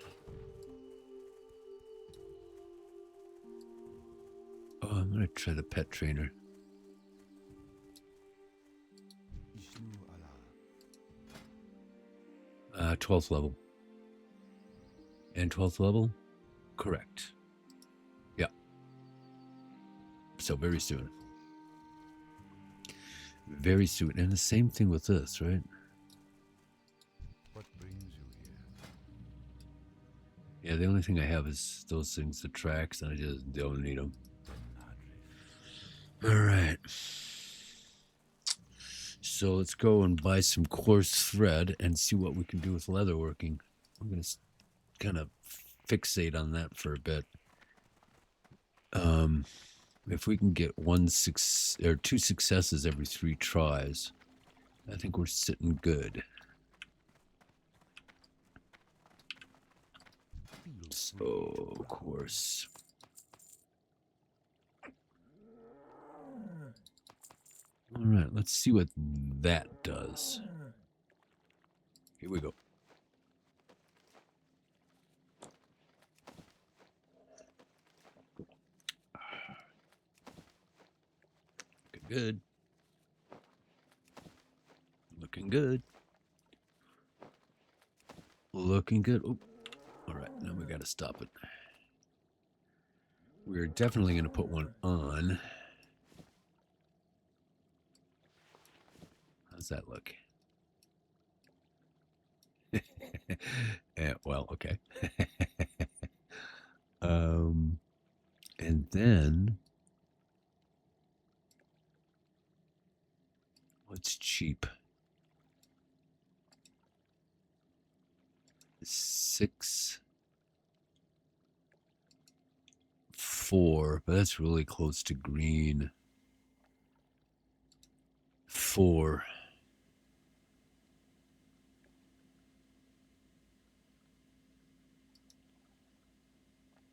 Oh, I'm gonna try the pet trainer. 12th level. And 12th level? Correct. Yeah. So very soon. Very soon. And the same thing with this, right? What brings you here? Yeah, the only thing I have is those things, the tracks, and I just don't need them. All right. So let's go and buy some coarse thread and see what we can do with leatherworking. I'm going to kind of fixate on that for a bit. If we can get 2 successes every 3 tries, I think we're sitting good. So, of course. All right, let's see what that does. Here we go. Looking good. Looking good. Looking good. Oh, all right, now we got to stop it. We're definitely going to put one on. How's that look? Yeah, well, okay. And then what's cheap? 6, 4, but that's really close to green. 4.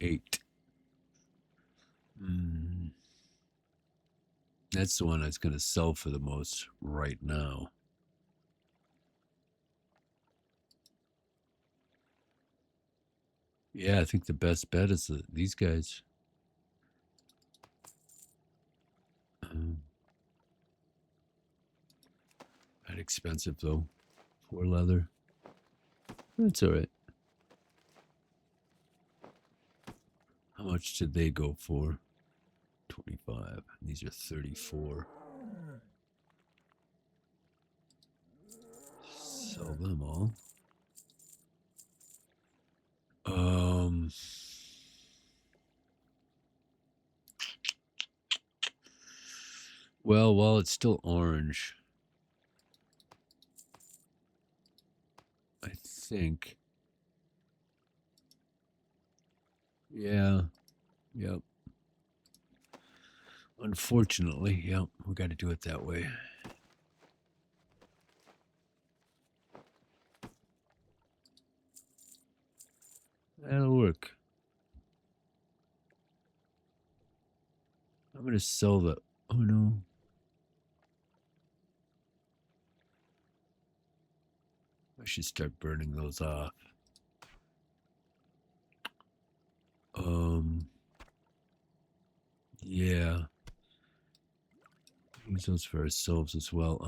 8. That's the one that's going to sell for the most right now. Yeah, I think the best bet is these guys. Not expensive though, for leather. That's all right. How much did they go for? 25. These are 34. Sell them all. Well, while it's still orange, I think. Yeah. Yep. Unfortunately, yep, we got to do it that way. That'll work. I'm going to sell the... Oh, no. I should start burning those off. Yeah. Use those for ourselves as well.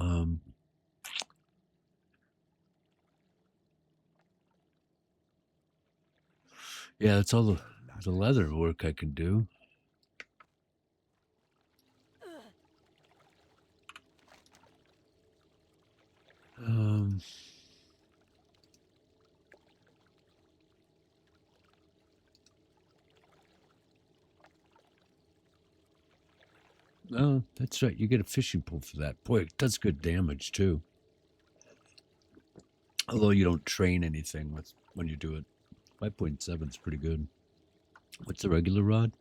Yeah, that's all the leather work I can do. Oh, that's right. You get a fishing pole for that. Boy, it does good damage, too. Although you don't train anything with when you do it. 5.7 is pretty good. What's the regular rod?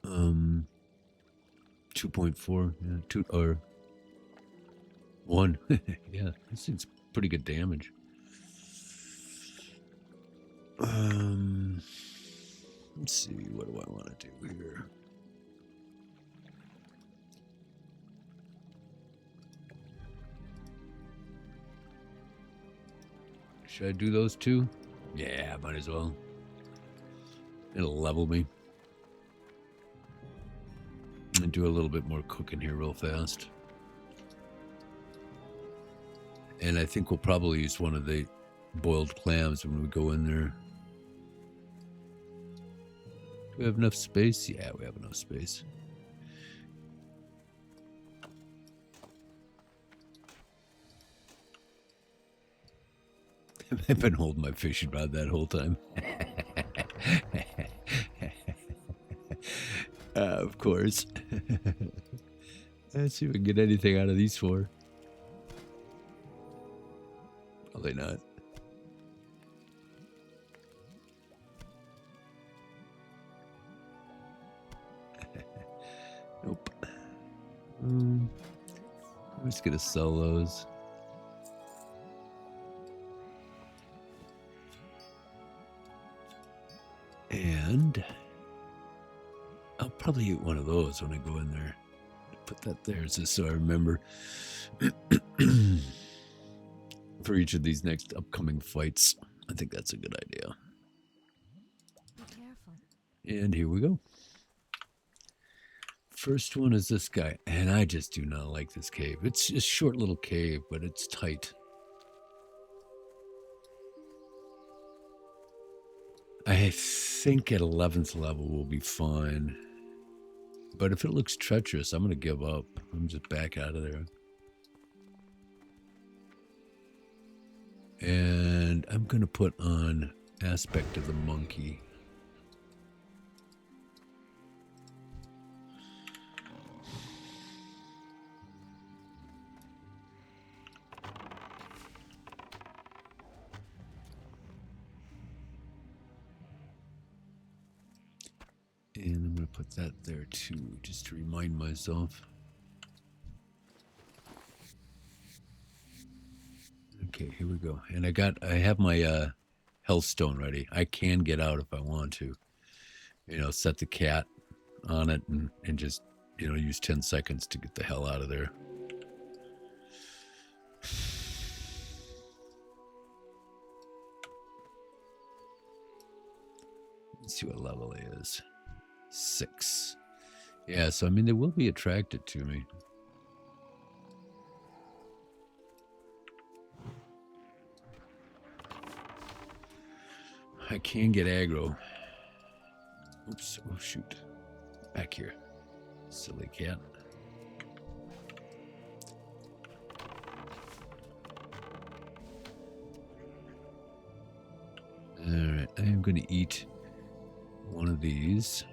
2.4, yeah, 2 or 1. Yeah, this thing's pretty good damage. Let's see, what do I want to do here? Should I do those two? Yeah, might as well. It'll level me. And do a little bit more cooking here real fast. And I think we'll probably use one of the boiled clams when we go in there. Do we have enough space? Yeah, we have enough space. I've been holding my fishing rod that whole time. Of course. Let's see if we can get anything out of these four. Probably not. Nope. I'm just gonna sell those. And I'll probably eat one of those when I go in there. Put that there just so I remember for each of these next upcoming fights. I think that's a good idea. Be careful. And here we go. First one is this guy, and I just do not like this cave. It's a short little cave, but it's tight. I think at 11th level we'll be fine. But if it looks treacherous, I'm going to give up. I'm just back out of there. And I'm going to put on aspect of the monkey. And I'm going to put that there too, just to remind myself. Okay, here we go. And I have my health stone ready. I can get out if I want to. You know, set the cat on it and just, you know, use 10 seconds to get the hell out of there. Let's see what level he is. 6. Yeah, so I mean, they will be attracted to me. I can get aggro. Oops, oh shoot. Back here. Silly cat. Alright, I am going to eat one of these.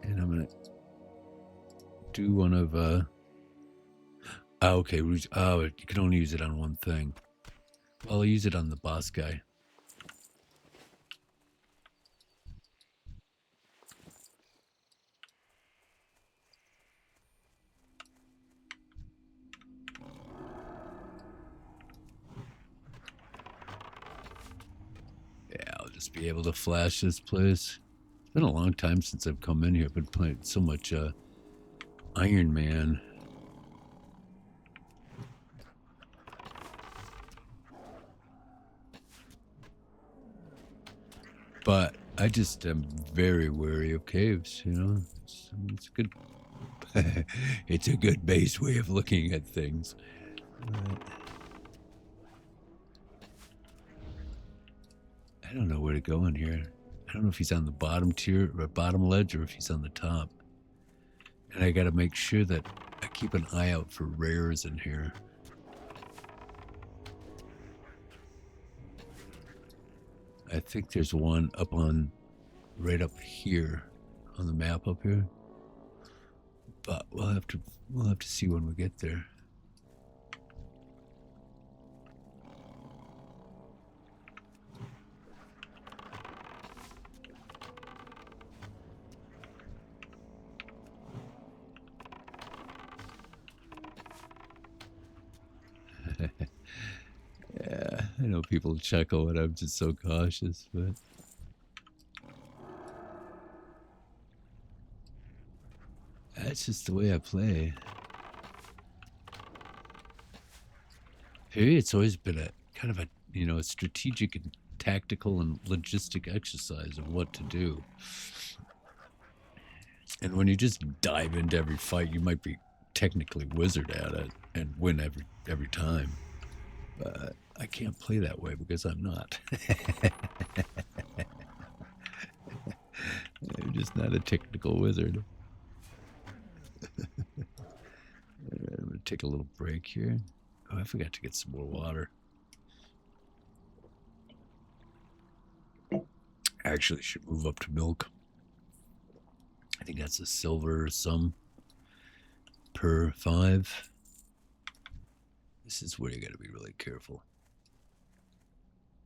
And I'm gonna do one of okay, you can only use it on one thing. Well, I'll use it on the boss guy. Yeah, I'll just be able to flash this place. It's been a long time since I've come in here. I've been playing so much Iron Man. But I just am very wary of caves, you know. It's good. It's a good base way of looking at things. I don't know where to go in here. I don't know if he's on the bottom tier or bottom ledge or if he's on the top. And I got to make sure that I keep an eye out for rares in here. I think there's one up on right up here on the map up here. But we'll have to see when we get there. Yeah, I know people chuckle when I'm just so cautious, but that's just the way I play. Hey, it's always been a kind of a, you know, a strategic and tactical and logistic exercise of what to do. And when you just dive into every fight, you might be technically wizard at it and win every time. But I can't play that way because I'm not. I'm just not a technical wizard. I'm going to take a little break here. Oh, I forgot to get some more water. I actually should move up to milk. I think that's a silver sum per 5. This is where you got to be really careful.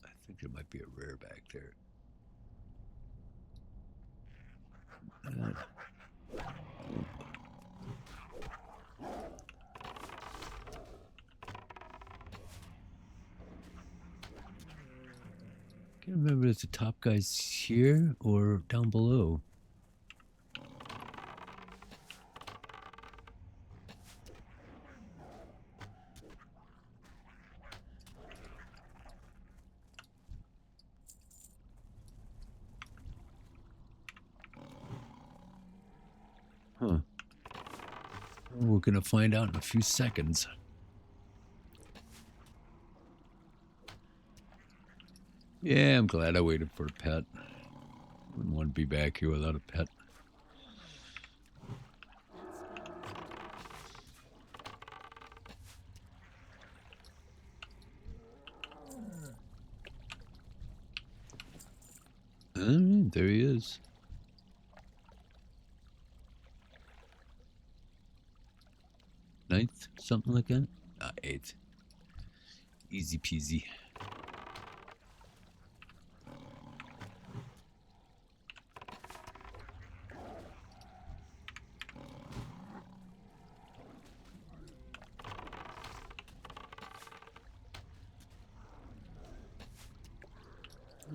I think there might be a rare back there. I can't remember if the top guy's here or down below. Huh. We're going to find out in a few seconds. Yeah, I'm glad I waited for a pet. Wouldn't want to be back here without a pet. There he is. Ninth, something like that? 8th. Easy peasy.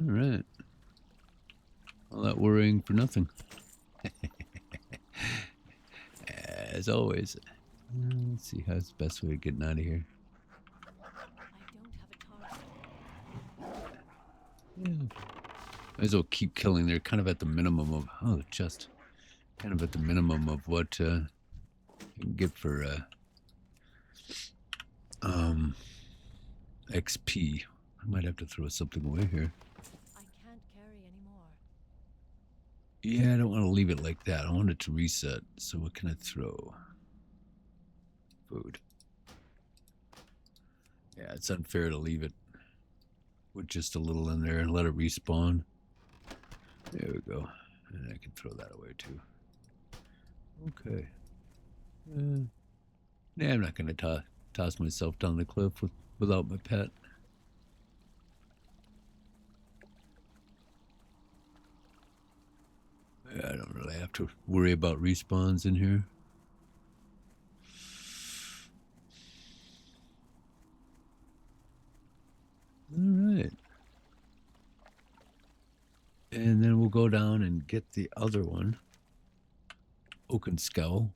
All right. All that worrying for nothing. As always. Let's see, how's the best way of getting out of here? Yeah. Might as well keep killing. They're kind of at the minimum of... Oh, the chest. Kind of at the minimum of what you can get for XP. I might have to throw something away here. I can't carry anymore. Yeah, I don't want to leave it like that. I want it to reset. So what can I throw? Food. Yeah, it's unfair to leave it with just a little in there and let it respawn. There we go. And I can throw that away too. Okay. Nah, I'm not going to toss myself down the cliff without my pet. I don't really have to worry about respawns in here. All right. And then we'll go down and get the other one. Oaken Skull.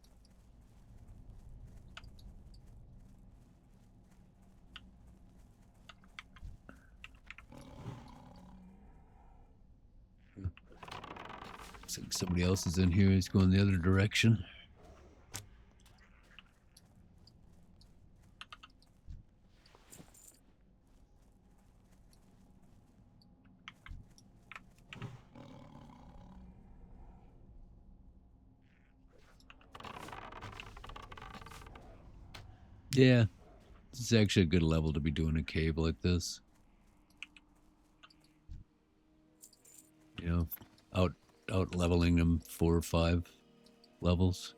Looks like somebody else is in here. He's going the other direction. Yeah, this is actually a good level to be doing a cave like this. You know, out out leveling them 4 or 5 levels.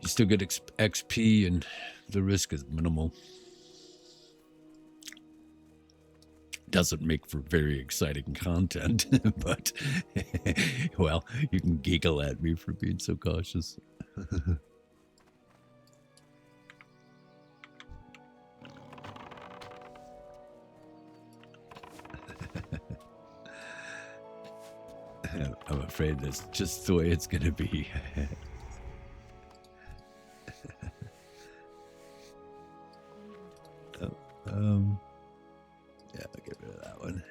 You still get XP, and the risk is minimal. Doesn't make for very exciting content, but well, you can giggle at me for being so cautious. I'm afraid that's just the way it's going to be. Yeah, I'll get rid of that one.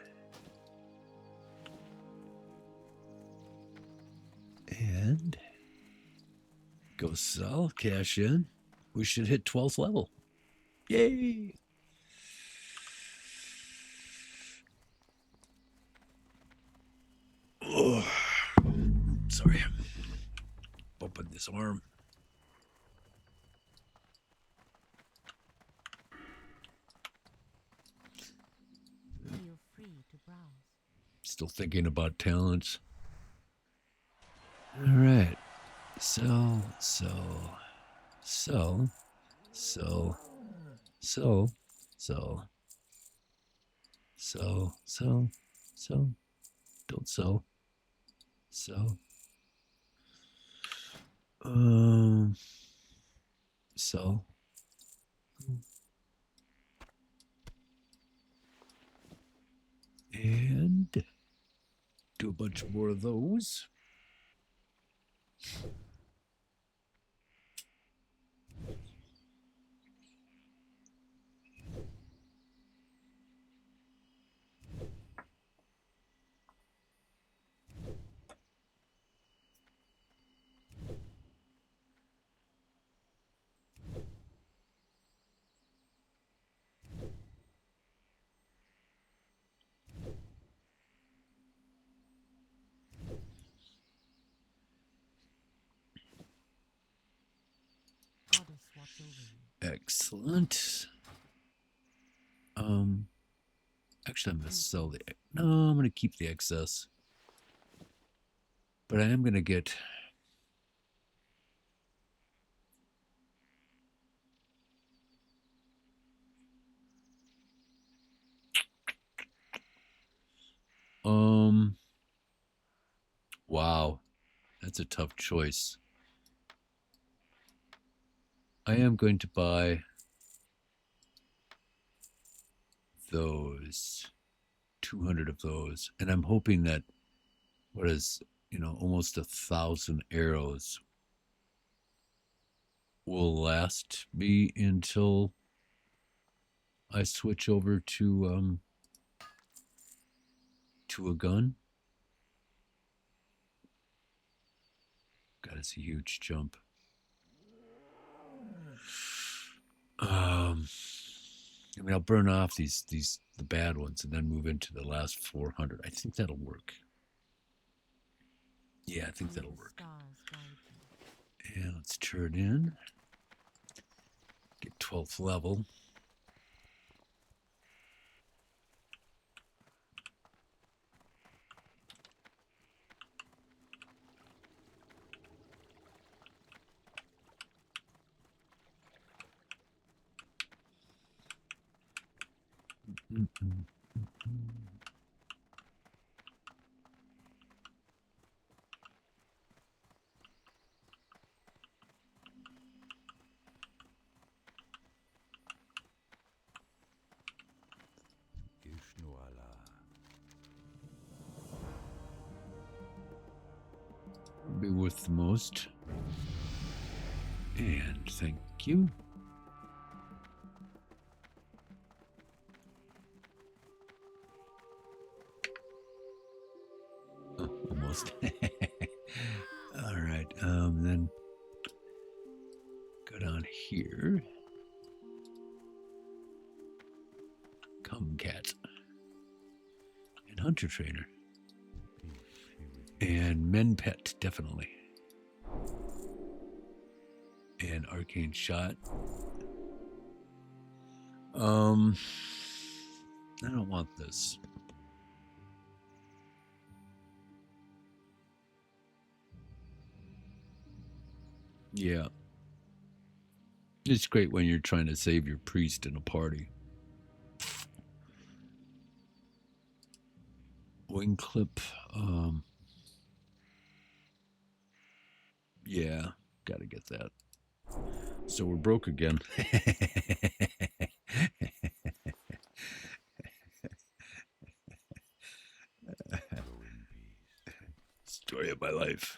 And go sell, cash in. We should hit 12th level. Yay! Oh, sorry. Bumping this arm. Feel free to browse. Still thinking about talents. All right. So. Don't sell. So. So. And do a bunch more of those. Goddess watch over you. Excellent. Actually, I'm going to sell the... No, I'm going to keep the excess. But I am going to get... Wow. That's a tough choice. I am going to buy those, 200 of those, and I'm hoping that what is, almost 1,000 arrows will last me until I switch over to a gun. God, it's a huge jump. I'll burn off the bad ones and then move into the last 400. I think that'll work. Yeah, I think that'll work. And let's turn in. Get 12th level. Be worth the most. And thank you. Oh, almost. All right. Then go down here. Come cat. And hunter trainer. And men pet, definitely. And arcane shot. I don't want this. Yeah. It's great when you're trying to save your priest in a party. Wing clip. Yeah, gotta get that. So we're broke again. Story of my life.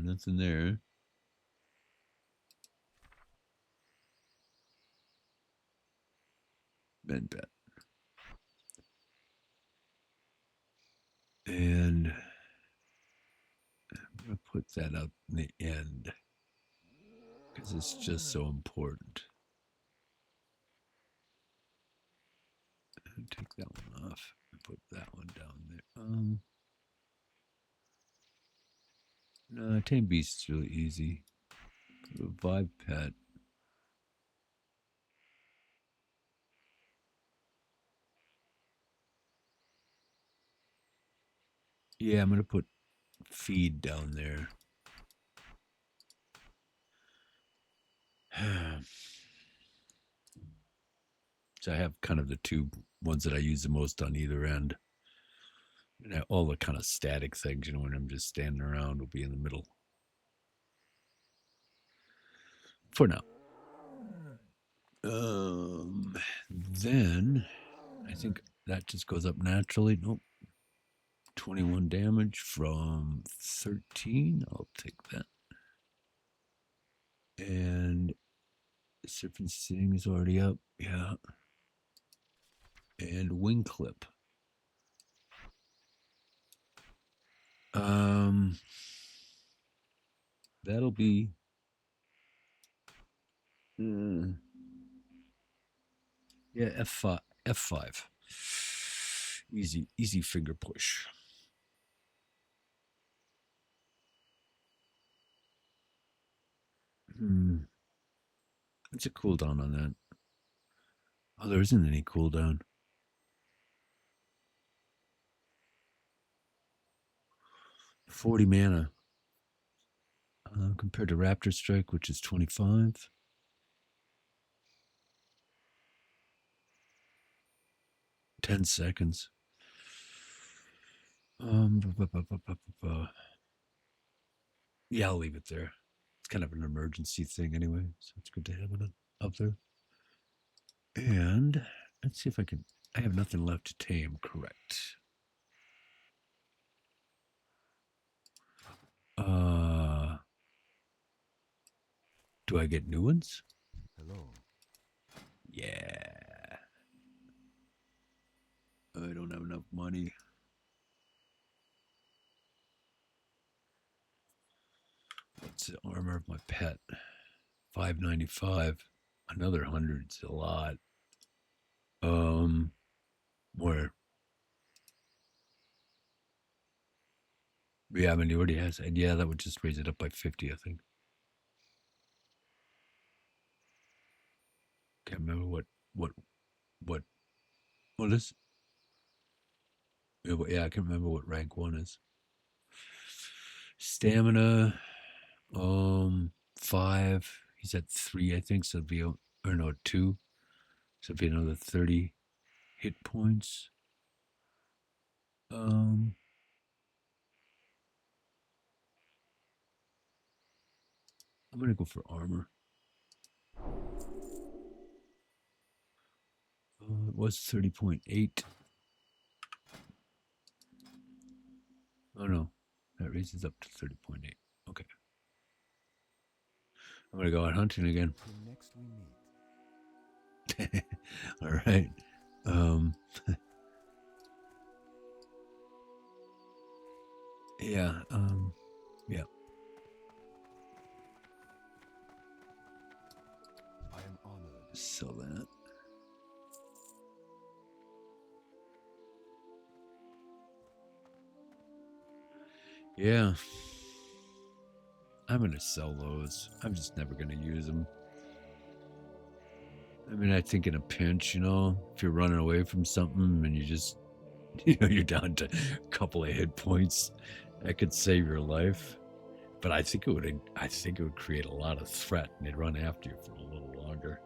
Nothing there. Bed bet. And I'm going to put that up in the end because it's just so important. Take that one off and put that one down there. No, tame beast is really easy. Put a vibe pet. Yeah, I'm gonna put feed down there. So I have kind of the two ones that I use the most on either end. And all the kind of static things, you know, when I'm just standing around, will be in the middle. For now. Then I think that just goes up naturally. Nope. 21 damage from 13. I'll take that. And Serpent Sting is already up. Yeah. And Wing Clip. That'll be yeah, F5. F5. Easy finger push. What's a cooldown on that? Oh, there isn't any cooldown. 40 mana. Compared to Raptor Strike, which is 25. 10 seconds. Yeah, I'll leave it there. It's kind of an emergency thing anyway, so it's good to have it up there. And let's see if I can. I have nothing left to tame, correct? Do I get new ones? Hello. Yeah. I don't have enough money. What's the armor of my pet? 595. Another 100's a lot. Where? Yeah, I mean, he already has. And yeah, that would just raise it up by 50, I think. Can't remember what is. Yeah, I can't remember what rank 1 is. Stamina, 5. He's at 3, I think. So it'd be, or no, 2. So it'd be another 30 hit points. I'm gonna go for armor. It was 30.8. Oh no, that raises up to 30.8. Okay. I'm gonna go out hunting again. Next we meet. All right. Yeah. Yeah. I am honored. Sell that. Yeah. I'm gonna sell those. I'm just never gonna use them. I mean, I think in a pinch, you know, if you're running away from something and you just, you know, you're down to a couple of hit points, that could save your life. But I think it would create a lot of threat, and they'd run after you for a little longer.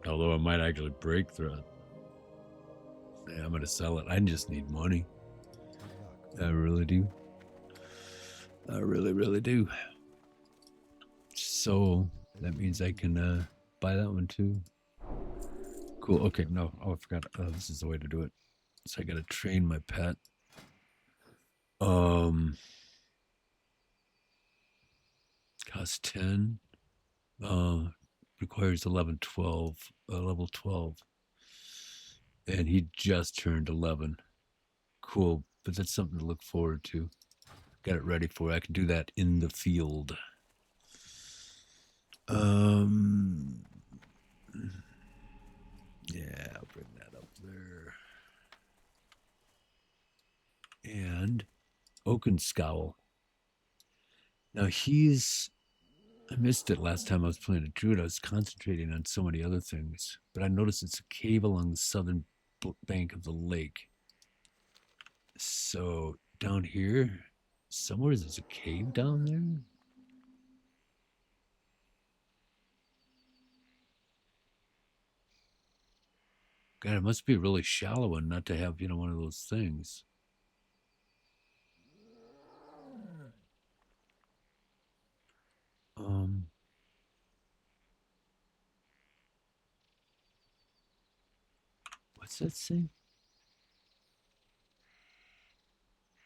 Although it might actually break threat. Yeah, I'm gonna sell it. I just need money. Good luck. I really do. I really, really do. So that means I can buy that one too. Cool. Okay, no. Oh, I forgot. This is the way to do it. So I gotta train my pet. Cost 10. Requires 11, 12, level 12. And he just turned 11. Cool, but that's something to look forward to. Got it ready for. I can do that in the field. Yeah, I'll bring that up there. And Oakenscowl. Now I missed it last time I was playing a druid. I was concentrating on so many other things, but I noticed it's a cave along the southern bank of the lake. So down here, somewhere there's a cave down there. God, it must be a really shallow one not to have, you know, one of those things. What's that say?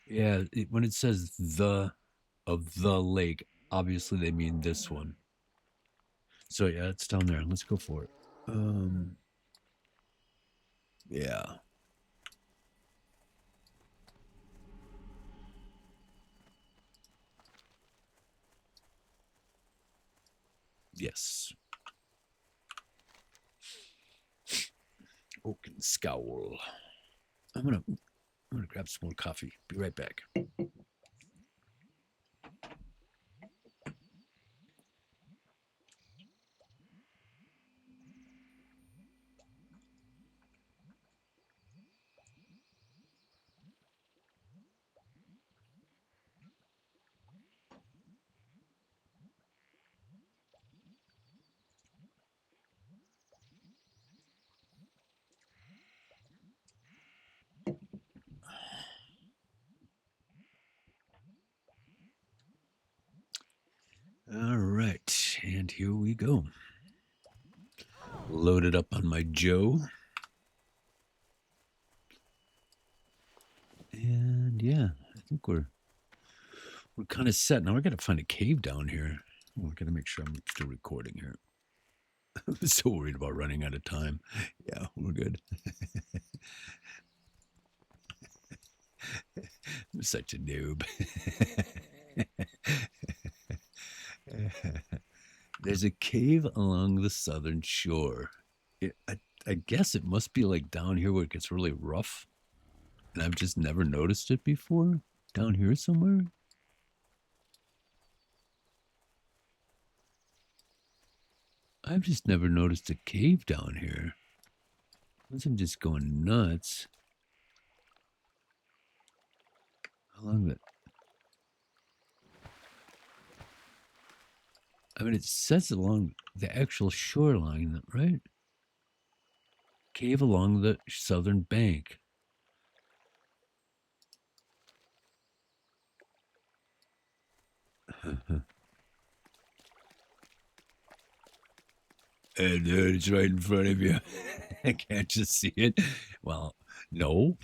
Yeah, when it says of the lake, obviously they mean this one. So yeah, it's down there. Let's go for it. Yeah. Yes. Oakenscowl. I'm gonna grab some more coffee. Be right back. All right, and here we go. Loaded up on my Joe. And yeah, I think we're kind of set. Now we got to find a cave down here. We got to make sure I'm still recording here. I'm so worried about running out of time. Yeah, we're good. I'm such a noob. There's a cave along the southern shore. I guess it must be like down here where it gets really rough. And I've just never noticed it before. Down here somewhere. I've just never noticed a cave down here. Unless I'm just going nuts. Along the... I mean, it says along the actual shoreline, right? Cave along the southern bank. And it's right in front of you. Can't you see it? Well, no.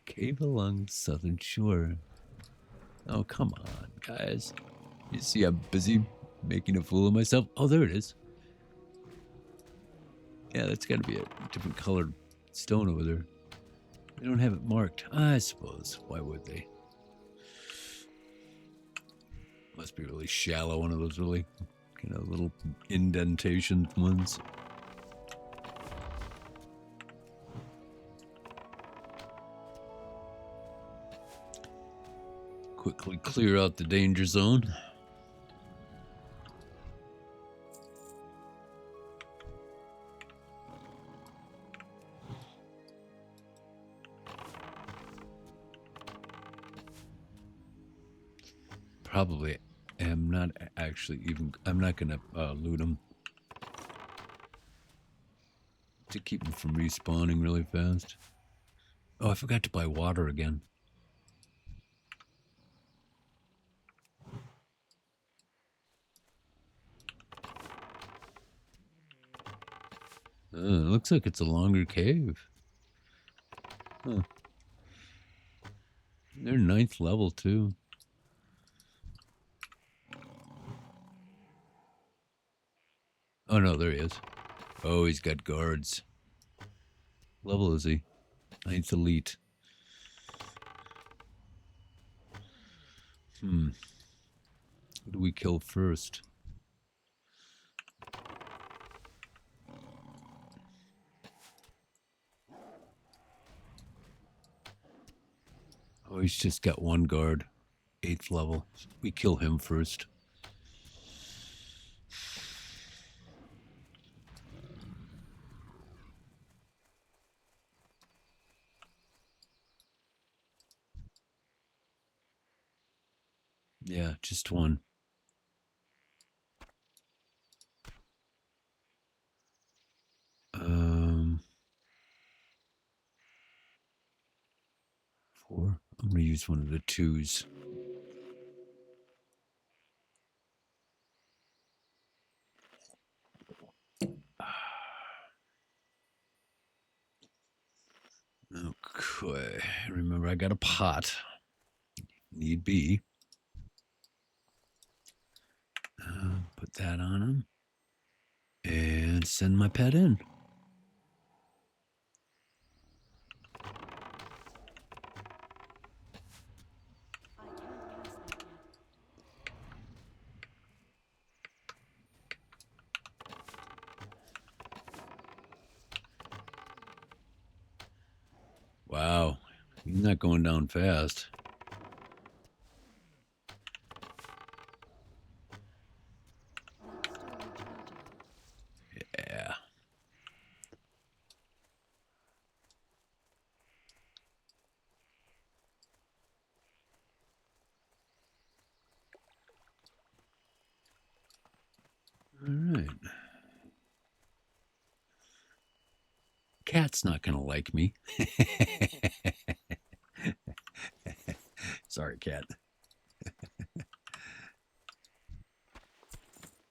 Cave along the southern shore. Oh, come on, guys. You see I'm busy making a fool of myself? Oh, there it is. Yeah, that's got to be a different colored stone over there. They don't have it marked. I suppose. Why would they? Must be really shallow, one of those really, you know, little indentation ones. Quickly clear out the danger zone. probably am not actually even. I'm not gonna loot them to keep them from respawning really fast. Oh, I forgot to buy water again. Looks like it's a longer cave. Huh. They're 9th level too. Oh no, there he is. Oh, he's got guards. Level is he? 9th elite. Who do we kill first? Oh, he's just got one guard. 8th level. We kill him first. Yeah, just one. Four. I'm gonna use one of the 2s. Okay. Remember, I got a pot. Need be. Put that on him. And send my pet in. Wow. He's not going down fast. Yeah. All right. Cat's not going to like me. Sorry, cat.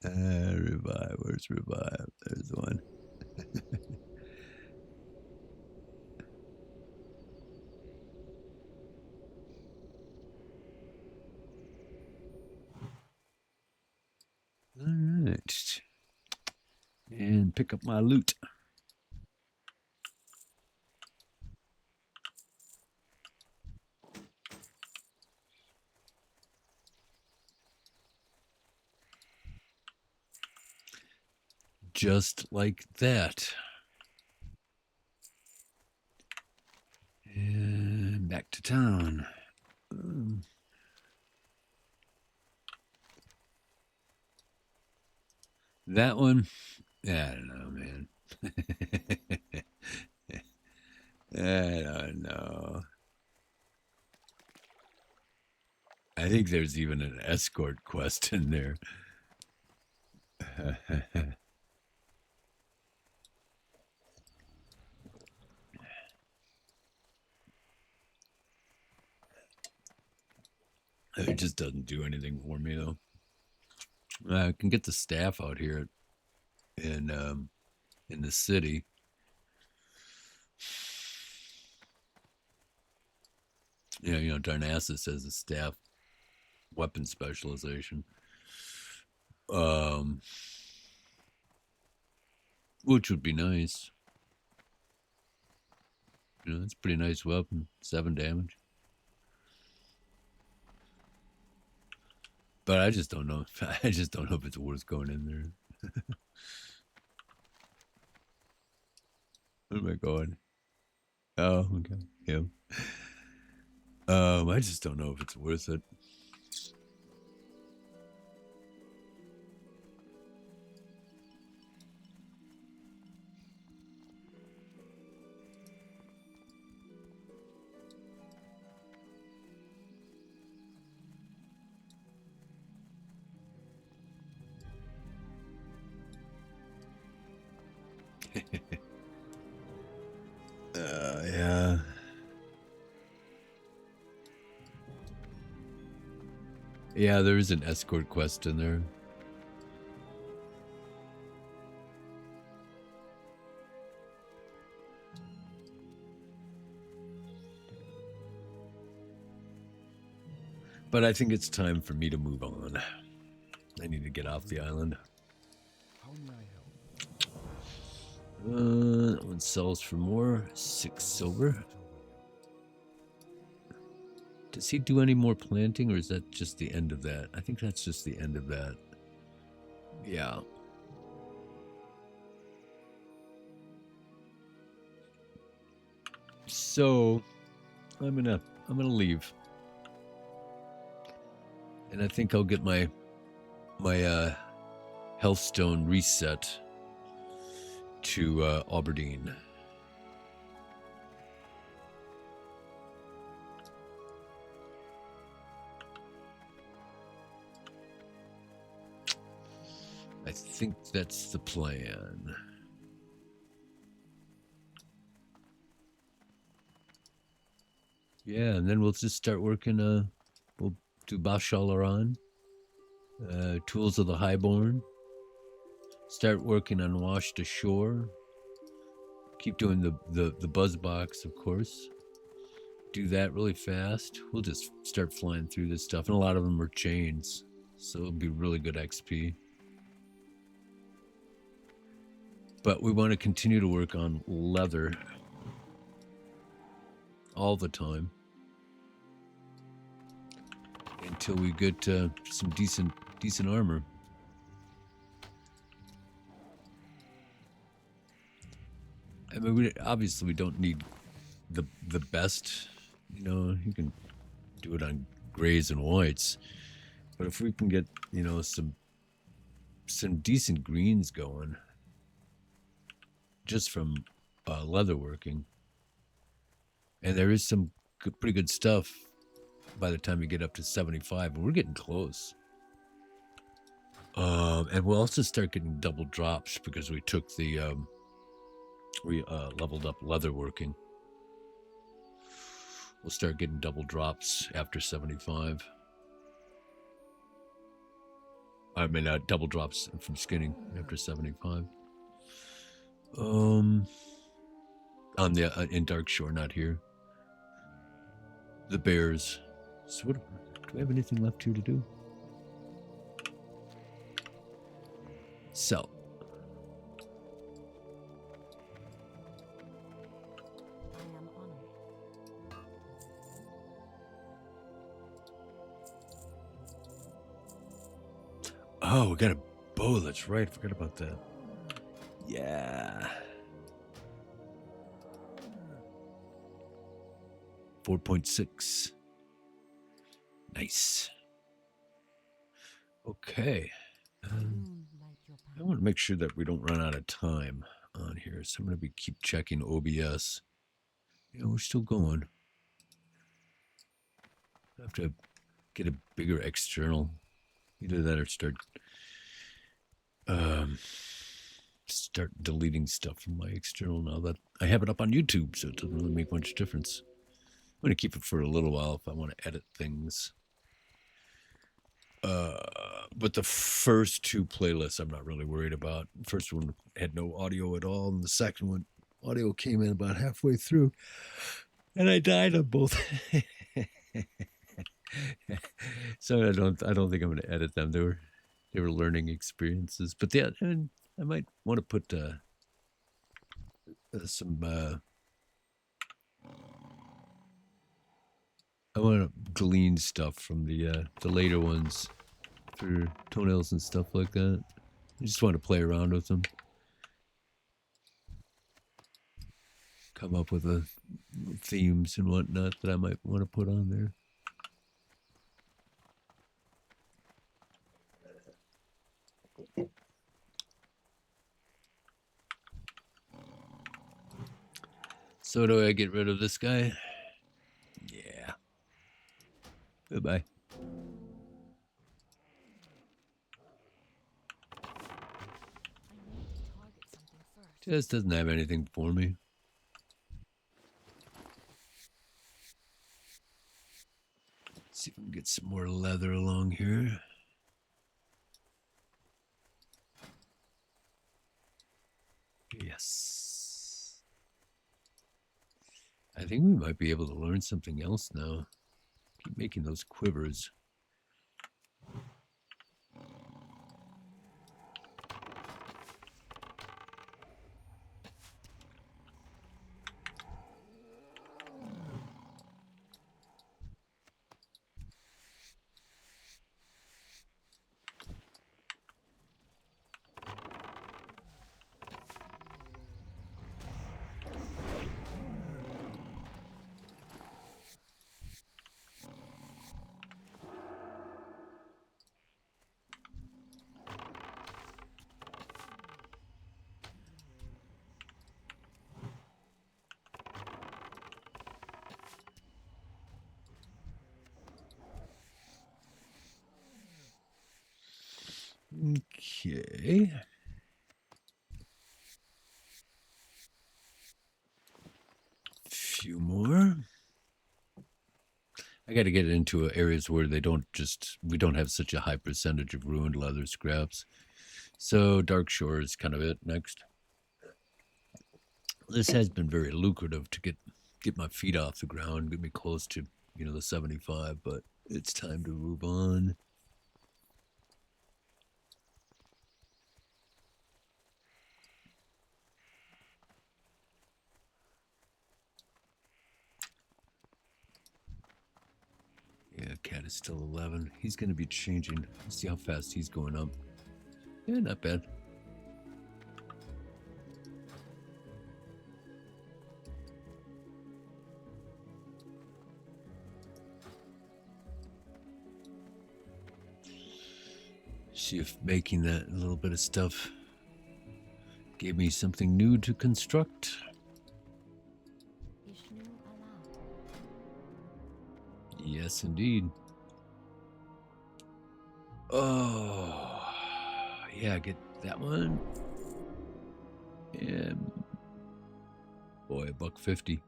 Revive. Where's revive? There's one. All right. And pick up my loot. Just like that. And back to town. That one, I don't know, man. I don't know. I think there's even an escort quest in there. It just doesn't do anything for me, though. I can get the staff out here in the city. You know, Darnassus has a staff weapon specialization, which would be nice. You know, it's a pretty nice weapon. 7 damage. But I just don't know. I just don't know if it's worth going in there. Where am I going? Oh, okay. Yeah. I just don't know if it's worth it. Yeah. Yeah, there is an escort quest in there. But I think it's time for me to move on. I need to get off the island. How may I help? That one sells for more. 6 silver. Does he do any more planting, or is that just the end of that? I think that's just the end of that. Yeah. So I'm gonna leave. And I think I'll get my health stone reset to Aberdeen. I think that's the plan. Yeah, and then we'll just start working. We'll do Bashalaran, Tools of the Highborn. Start working on Washed Ashore. Keep doing the buzz box, of course. Do that really fast. We'll just start flying through this stuff, and a lot of them are chains, so it'll be really good XP. But we want to continue to work on leather all the time until we get some decent armor. I mean, obviously we don't need the best. You know, you can do it on grays and whites, but if we can get, you know, some decent greens going just from leather working, and there is some pretty good stuff by the time you get up to 75, and we're getting close. And we'll also start getting double drops because we took the we leveled up leather working. We'll start getting double drops after 75. I mean, double drops from skinning after 75. On the in Darkshore, not here. The bears. So what, do we have anything left here to do? Sell. I am honored. Oh, we got a bow. That's right. Forgot about that. Yeah. 4.6. Nice. Okay. Moonlight your I path. want to make sure that we don't run out of time on here, so I'm going to keep checking OBS. Yeah, we're still going. I have to get a bigger external. Either that or start deleting stuff from my external now that I have it up on YouTube, so it doesn't really make much difference. I'm going to keep it for a little while if I want to edit things. But the first 2 playlists I'm not really worried about. The first one had no audio at all, and the second one, audio came in about halfway through, and I died on both. So I don't think I'm going to edit them. They were learning experiences, but yeah, and I might want to put some. I want to glean stuff from the later ones for toenails and stuff like that. I just want to play around with them. Come up with themes and whatnot that I might want to put on there. So do I get rid of this guy? Yeah. Goodbye. I need to target something first. Just doesn't have anything for me. See if we can get some more leather along here. Yes. I think we might be able to learn something else now. Keep making those quivers. Okay. Few more. I got to get into areas where we don't have such a high percentage of ruined leather scraps. So Dark Shore is kind of it next. This has been very lucrative to get my feet off the ground, get me close to, the 75, but it's time to move on. Yeah, cat is still 11. He's going to be changing. Let's see how fast he's going up. Yeah, not bad. See if making that little bit of stuff gave me something new to construct. Ishnu Allah. Yes, indeed. Oh, yeah, get that one. And boy, $1.50.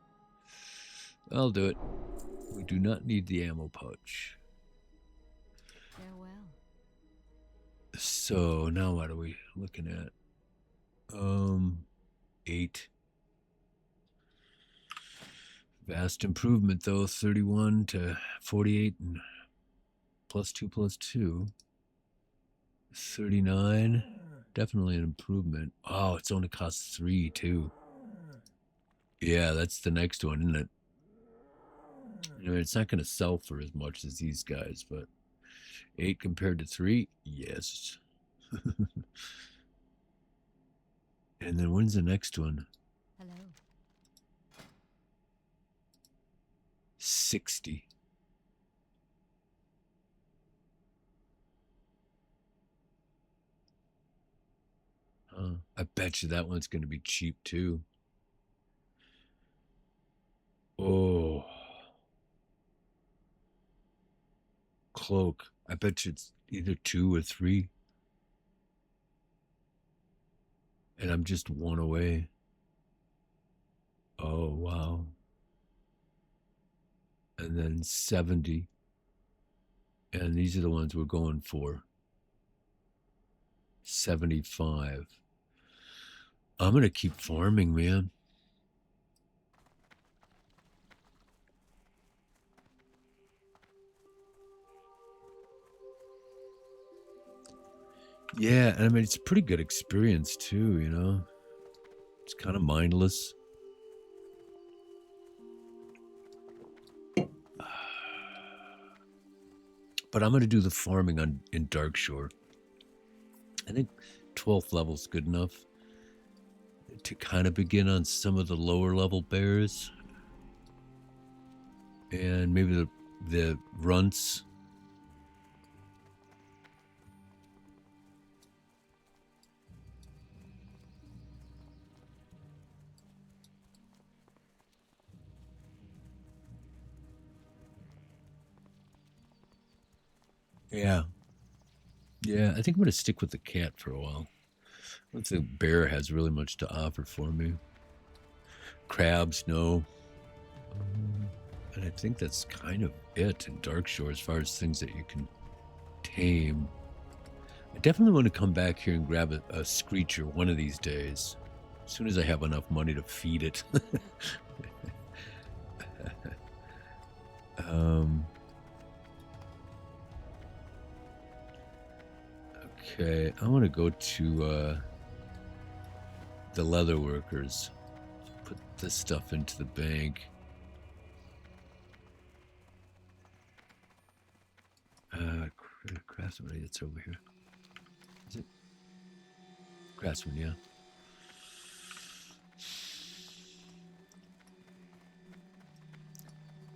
I'll do it. We do not need the ammo pouch. Farewell. So now what are we looking at? 8. Vast improvement though, 31 to 48 and +2 +2. 39. Definitely an improvement. Oh, it's only cost 3 too. Yeah, that's the next one, isn't it? I mean, it's not going to sell for as much as these guys, but 8 compared to 3, yes. And then when's the next one? Hello. 60. I bet you that one's going to be cheap too. Oh. Cloak. I bet you it's either 2 or 3. And I'm just 1 away. Oh, wow. And then 70. And these are the ones we're going for. 75. I'm going to keep farming, man. Yeah, and I mean, it's a pretty good experience too, It's kind of mindless. But I'm going to do the farming in Dark Shore. I think 12th level's good enough to kind of begin on some of the lower level bears. And maybe the runts. Yeah. Yeah, I think I'm going to stick with the cat for a while. I don't think bear has really much to offer for me. Crabs, no. And I think that's kind of it in Darkshore as far as things that you can tame. I definitely want to come back here and grab a screecher one of these days. As soon as I have enough money to feed it. Okay, I want to go to the leather workers. Put this stuff into the bank. Craftsman, it's over here. Is it? Craftsman, yeah.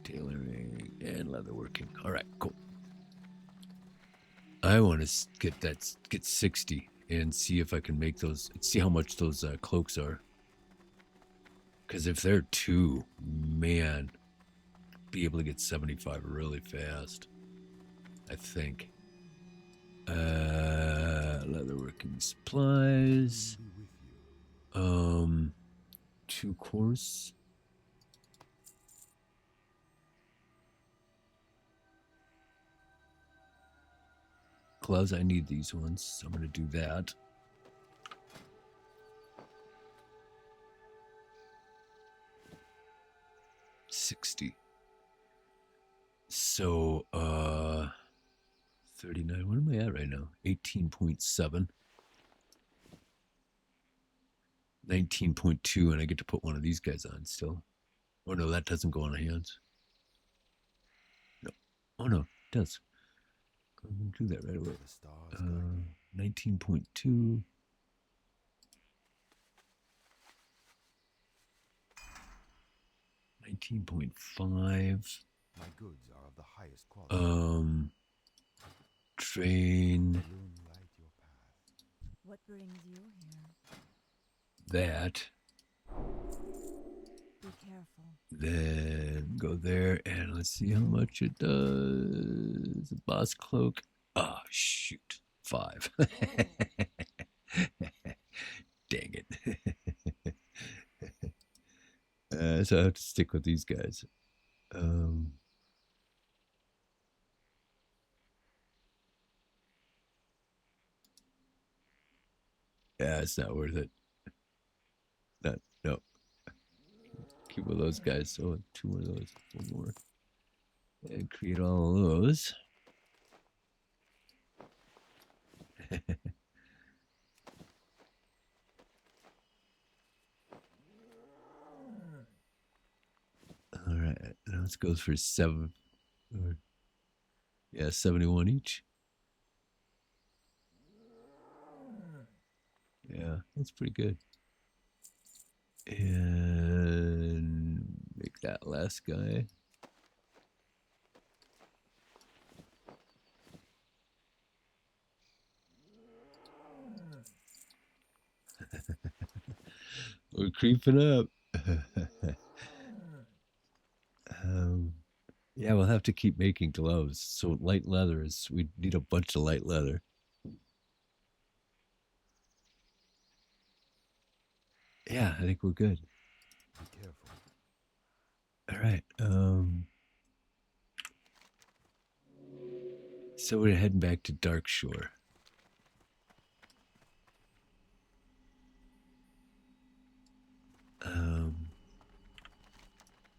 Tailoring and leatherworking. All right, cool. I want to get 60 and see if I can make those. See how much those cloaks are. Because if they're 2, man, be able to get 75 really fast. I think. Leatherworking supplies. 2 course. Gloves, I need these ones, so I'm going to do that. $60. So, 39. What am I at right now? 18.7. 19.2, and I get to put one of these guys on still. Oh no, that doesn't go on hands. No. Oh no, it does. I'm gonna do that right away. 19.2. 19.5. My goods are of the highest quality. Train. What brings you here? That. Be careful. Then go there and let's see how much it does. Boss cloak. Oh shoot. 5. Dang it. So I have to stick with these guys. Yeah, it's not worth it. No. Keep with those guys. So 2 of those, 1 more. And create all of those. All right, now let's go for 7. Yeah, 71 each. Yeah, that's pretty good. And make that last guy. We're creeping up. Yeah, we'll have to keep making gloves. So light leather is, we need a bunch of light leather. Yeah, I think we're good. Be careful. All right. So we're heading back to Darkshore.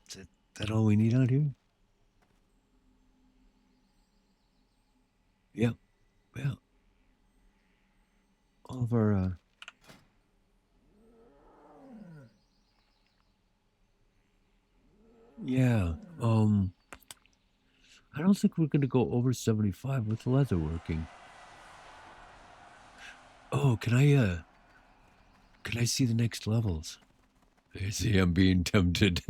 Is that all we need out here? Yep. Yeah. All of our yeah. I don't think we're gonna go over 75 with leatherworking. Oh, can I see the next levels? I see I'm being tempted.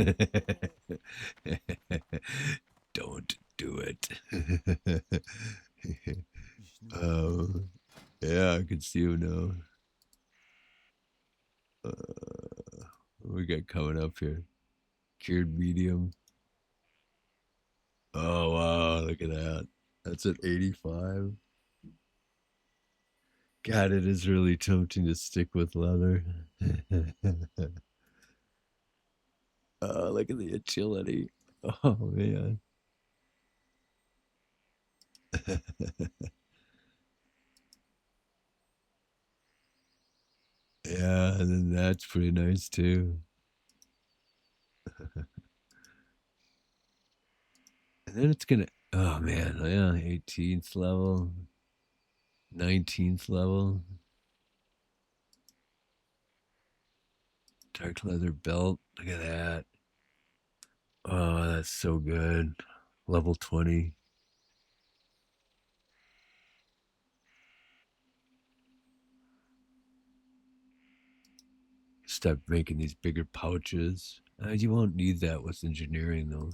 Don't do it. Yeah, I can see you now. What we got coming up here? Cured medium. Oh wow, look at that. That's at 85. God, it is really tempting to stick with leather. Oh, look at the agility. Oh, man. Yeah, and then that's pretty nice, too. And then it's going to... Oh, man. Yeah, 18th level. 19th level. Dark leather belt. Look at that. Oh, that's so good. Level 20. Start making these bigger pouches. You won't need that with engineering, though.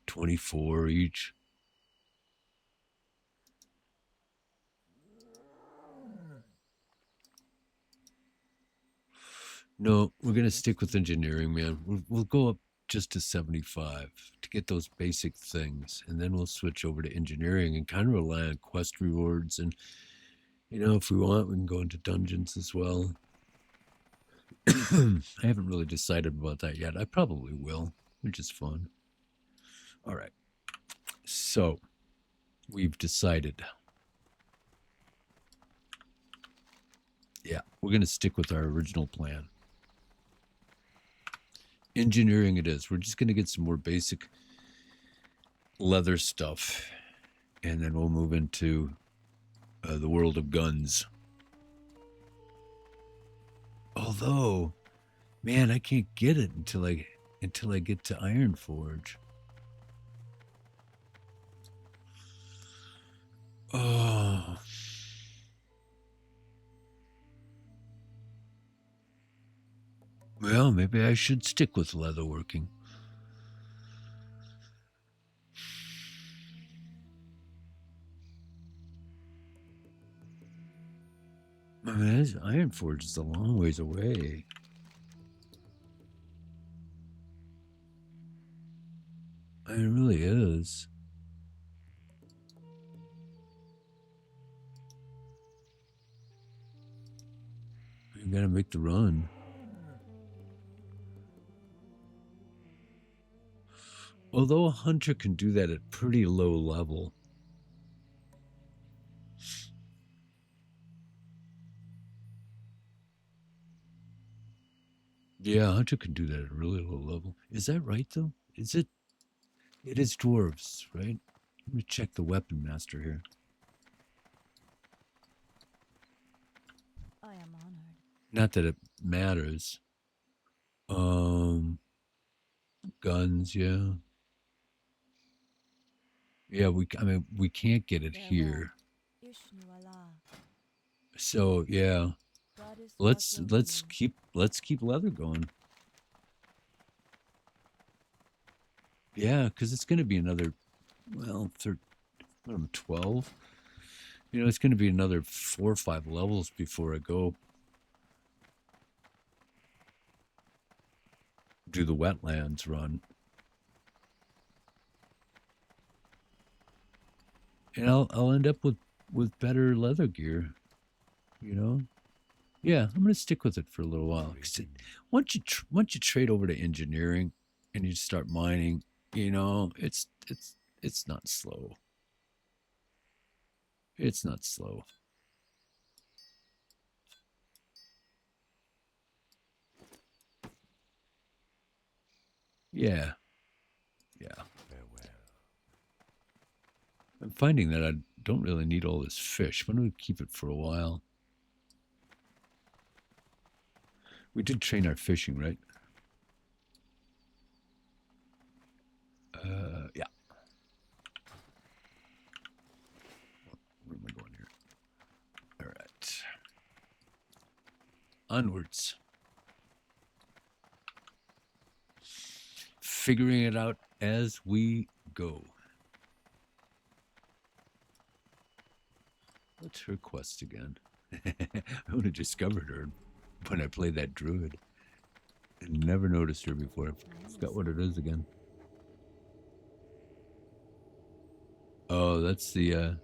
24 each. No, we're going to stick with engineering, man. We'll go up just to 75 to get those basic things. And then we'll switch over to engineering and kind of rely on quest rewards. And, you know, if we want, we can go into dungeons as well. I haven't really decided about that yet. I probably will, which is fun. All right. So we've decided. Yeah, we're going to stick with our original plan. Engineering it is. We're just going to get some more basic leather stuff, and then we'll move into the world of guns. Although, man, I can't get it until I get to Ironforge. Oh. Well, maybe I should stick with leatherworking. I mean, Ironforge is a long ways away. It really is. You gotta make the run. Although a hunter can do that at pretty low level. Yeah, hunter can do that at a really low level. Is that right, though? Is it? It is dwarves, right? Let me check the weapon master here. I am honored. Not that it matters. Guns, yeah. Yeah, I mean, we can't get it here. So, yeah. Let's keep leather going. Yeah, because it's going to be another, well, 12. You know, it's going to be another 4 or 5 levels before I go do the wetlands run. And I'll end up with better leather gear, you know? Yeah, I'm going to stick with it for a little while. Once you trade over to engineering and you start mining, you know, it's not slow. It's not slow. Yeah. Yeah. Farewell. I'm finding that I don't really need all this fish. I'm going to keep it for a while. We did train our fishing, right? Yeah. Where am I going here? All right. Onwards. Figuring it out as we go. What's her quest again? I only discovered her when I played that druid. I never noticed her before. I forgot what it is again. Oh, that's the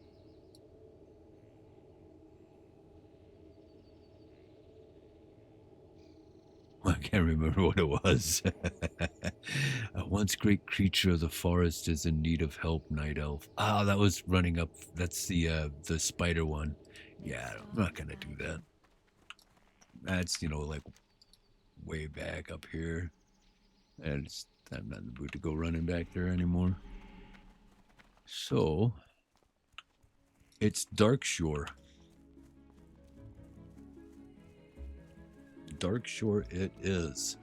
I can't remember what it was. A once great creature of the forest is in need of help, night elf. Ah, that was running up. That's the spider one. Yeah, I'm not gonna do that. That's, you know, like way back up here. And I'm not in the mood to go running back there anymore. So it's Darkshore. Darkshore it is.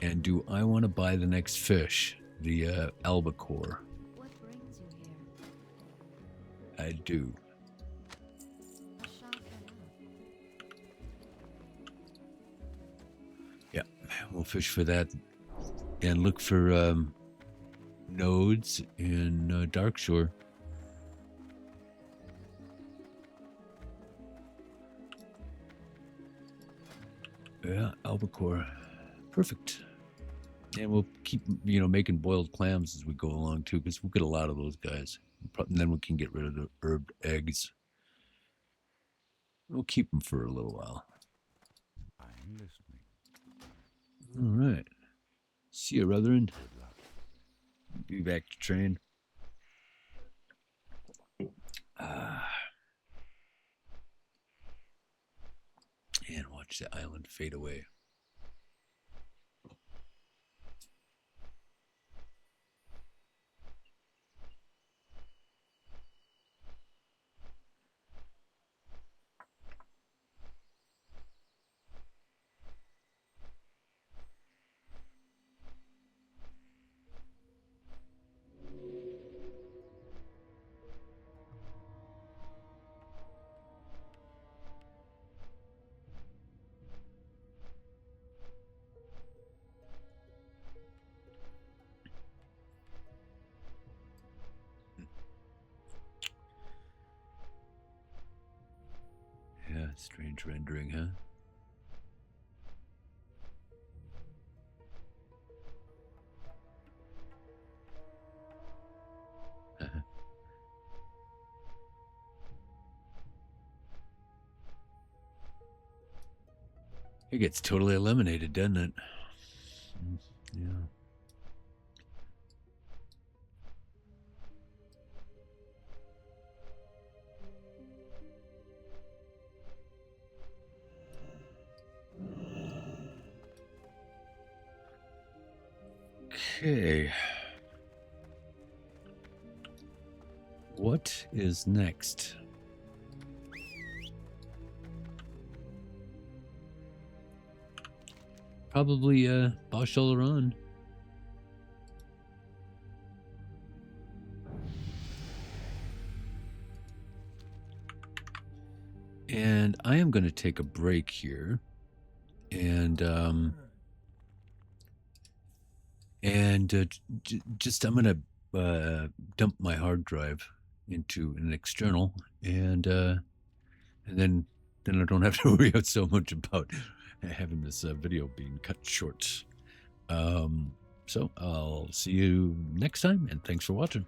And do I want to buy the next fish? The albacore. What brings you here? I do. A shop for now. Yeah, we'll fish for that and look for nodes in Darkshore. Yeah, albacore. Perfect. And we'll keep, you know, making boiled clams as we go along too, because we'll get a lot of those guys. And then we can get rid of the herb eggs. We'll keep them for a little while. I'm listening. All right. See you, Rutherford. Good luck. Be back to train. And watch the island fade away. Yeah, strange rendering, huh? It gets totally eliminated, doesn't it? Yeah. Okay. What is next? Probably Bosch Oleron. And I am going to take a break here, and just I'm going to dump my hard drive into an external, and then I don't have to worry out so much about having this video being cut short. So I'll see you next time, and thanks for watching.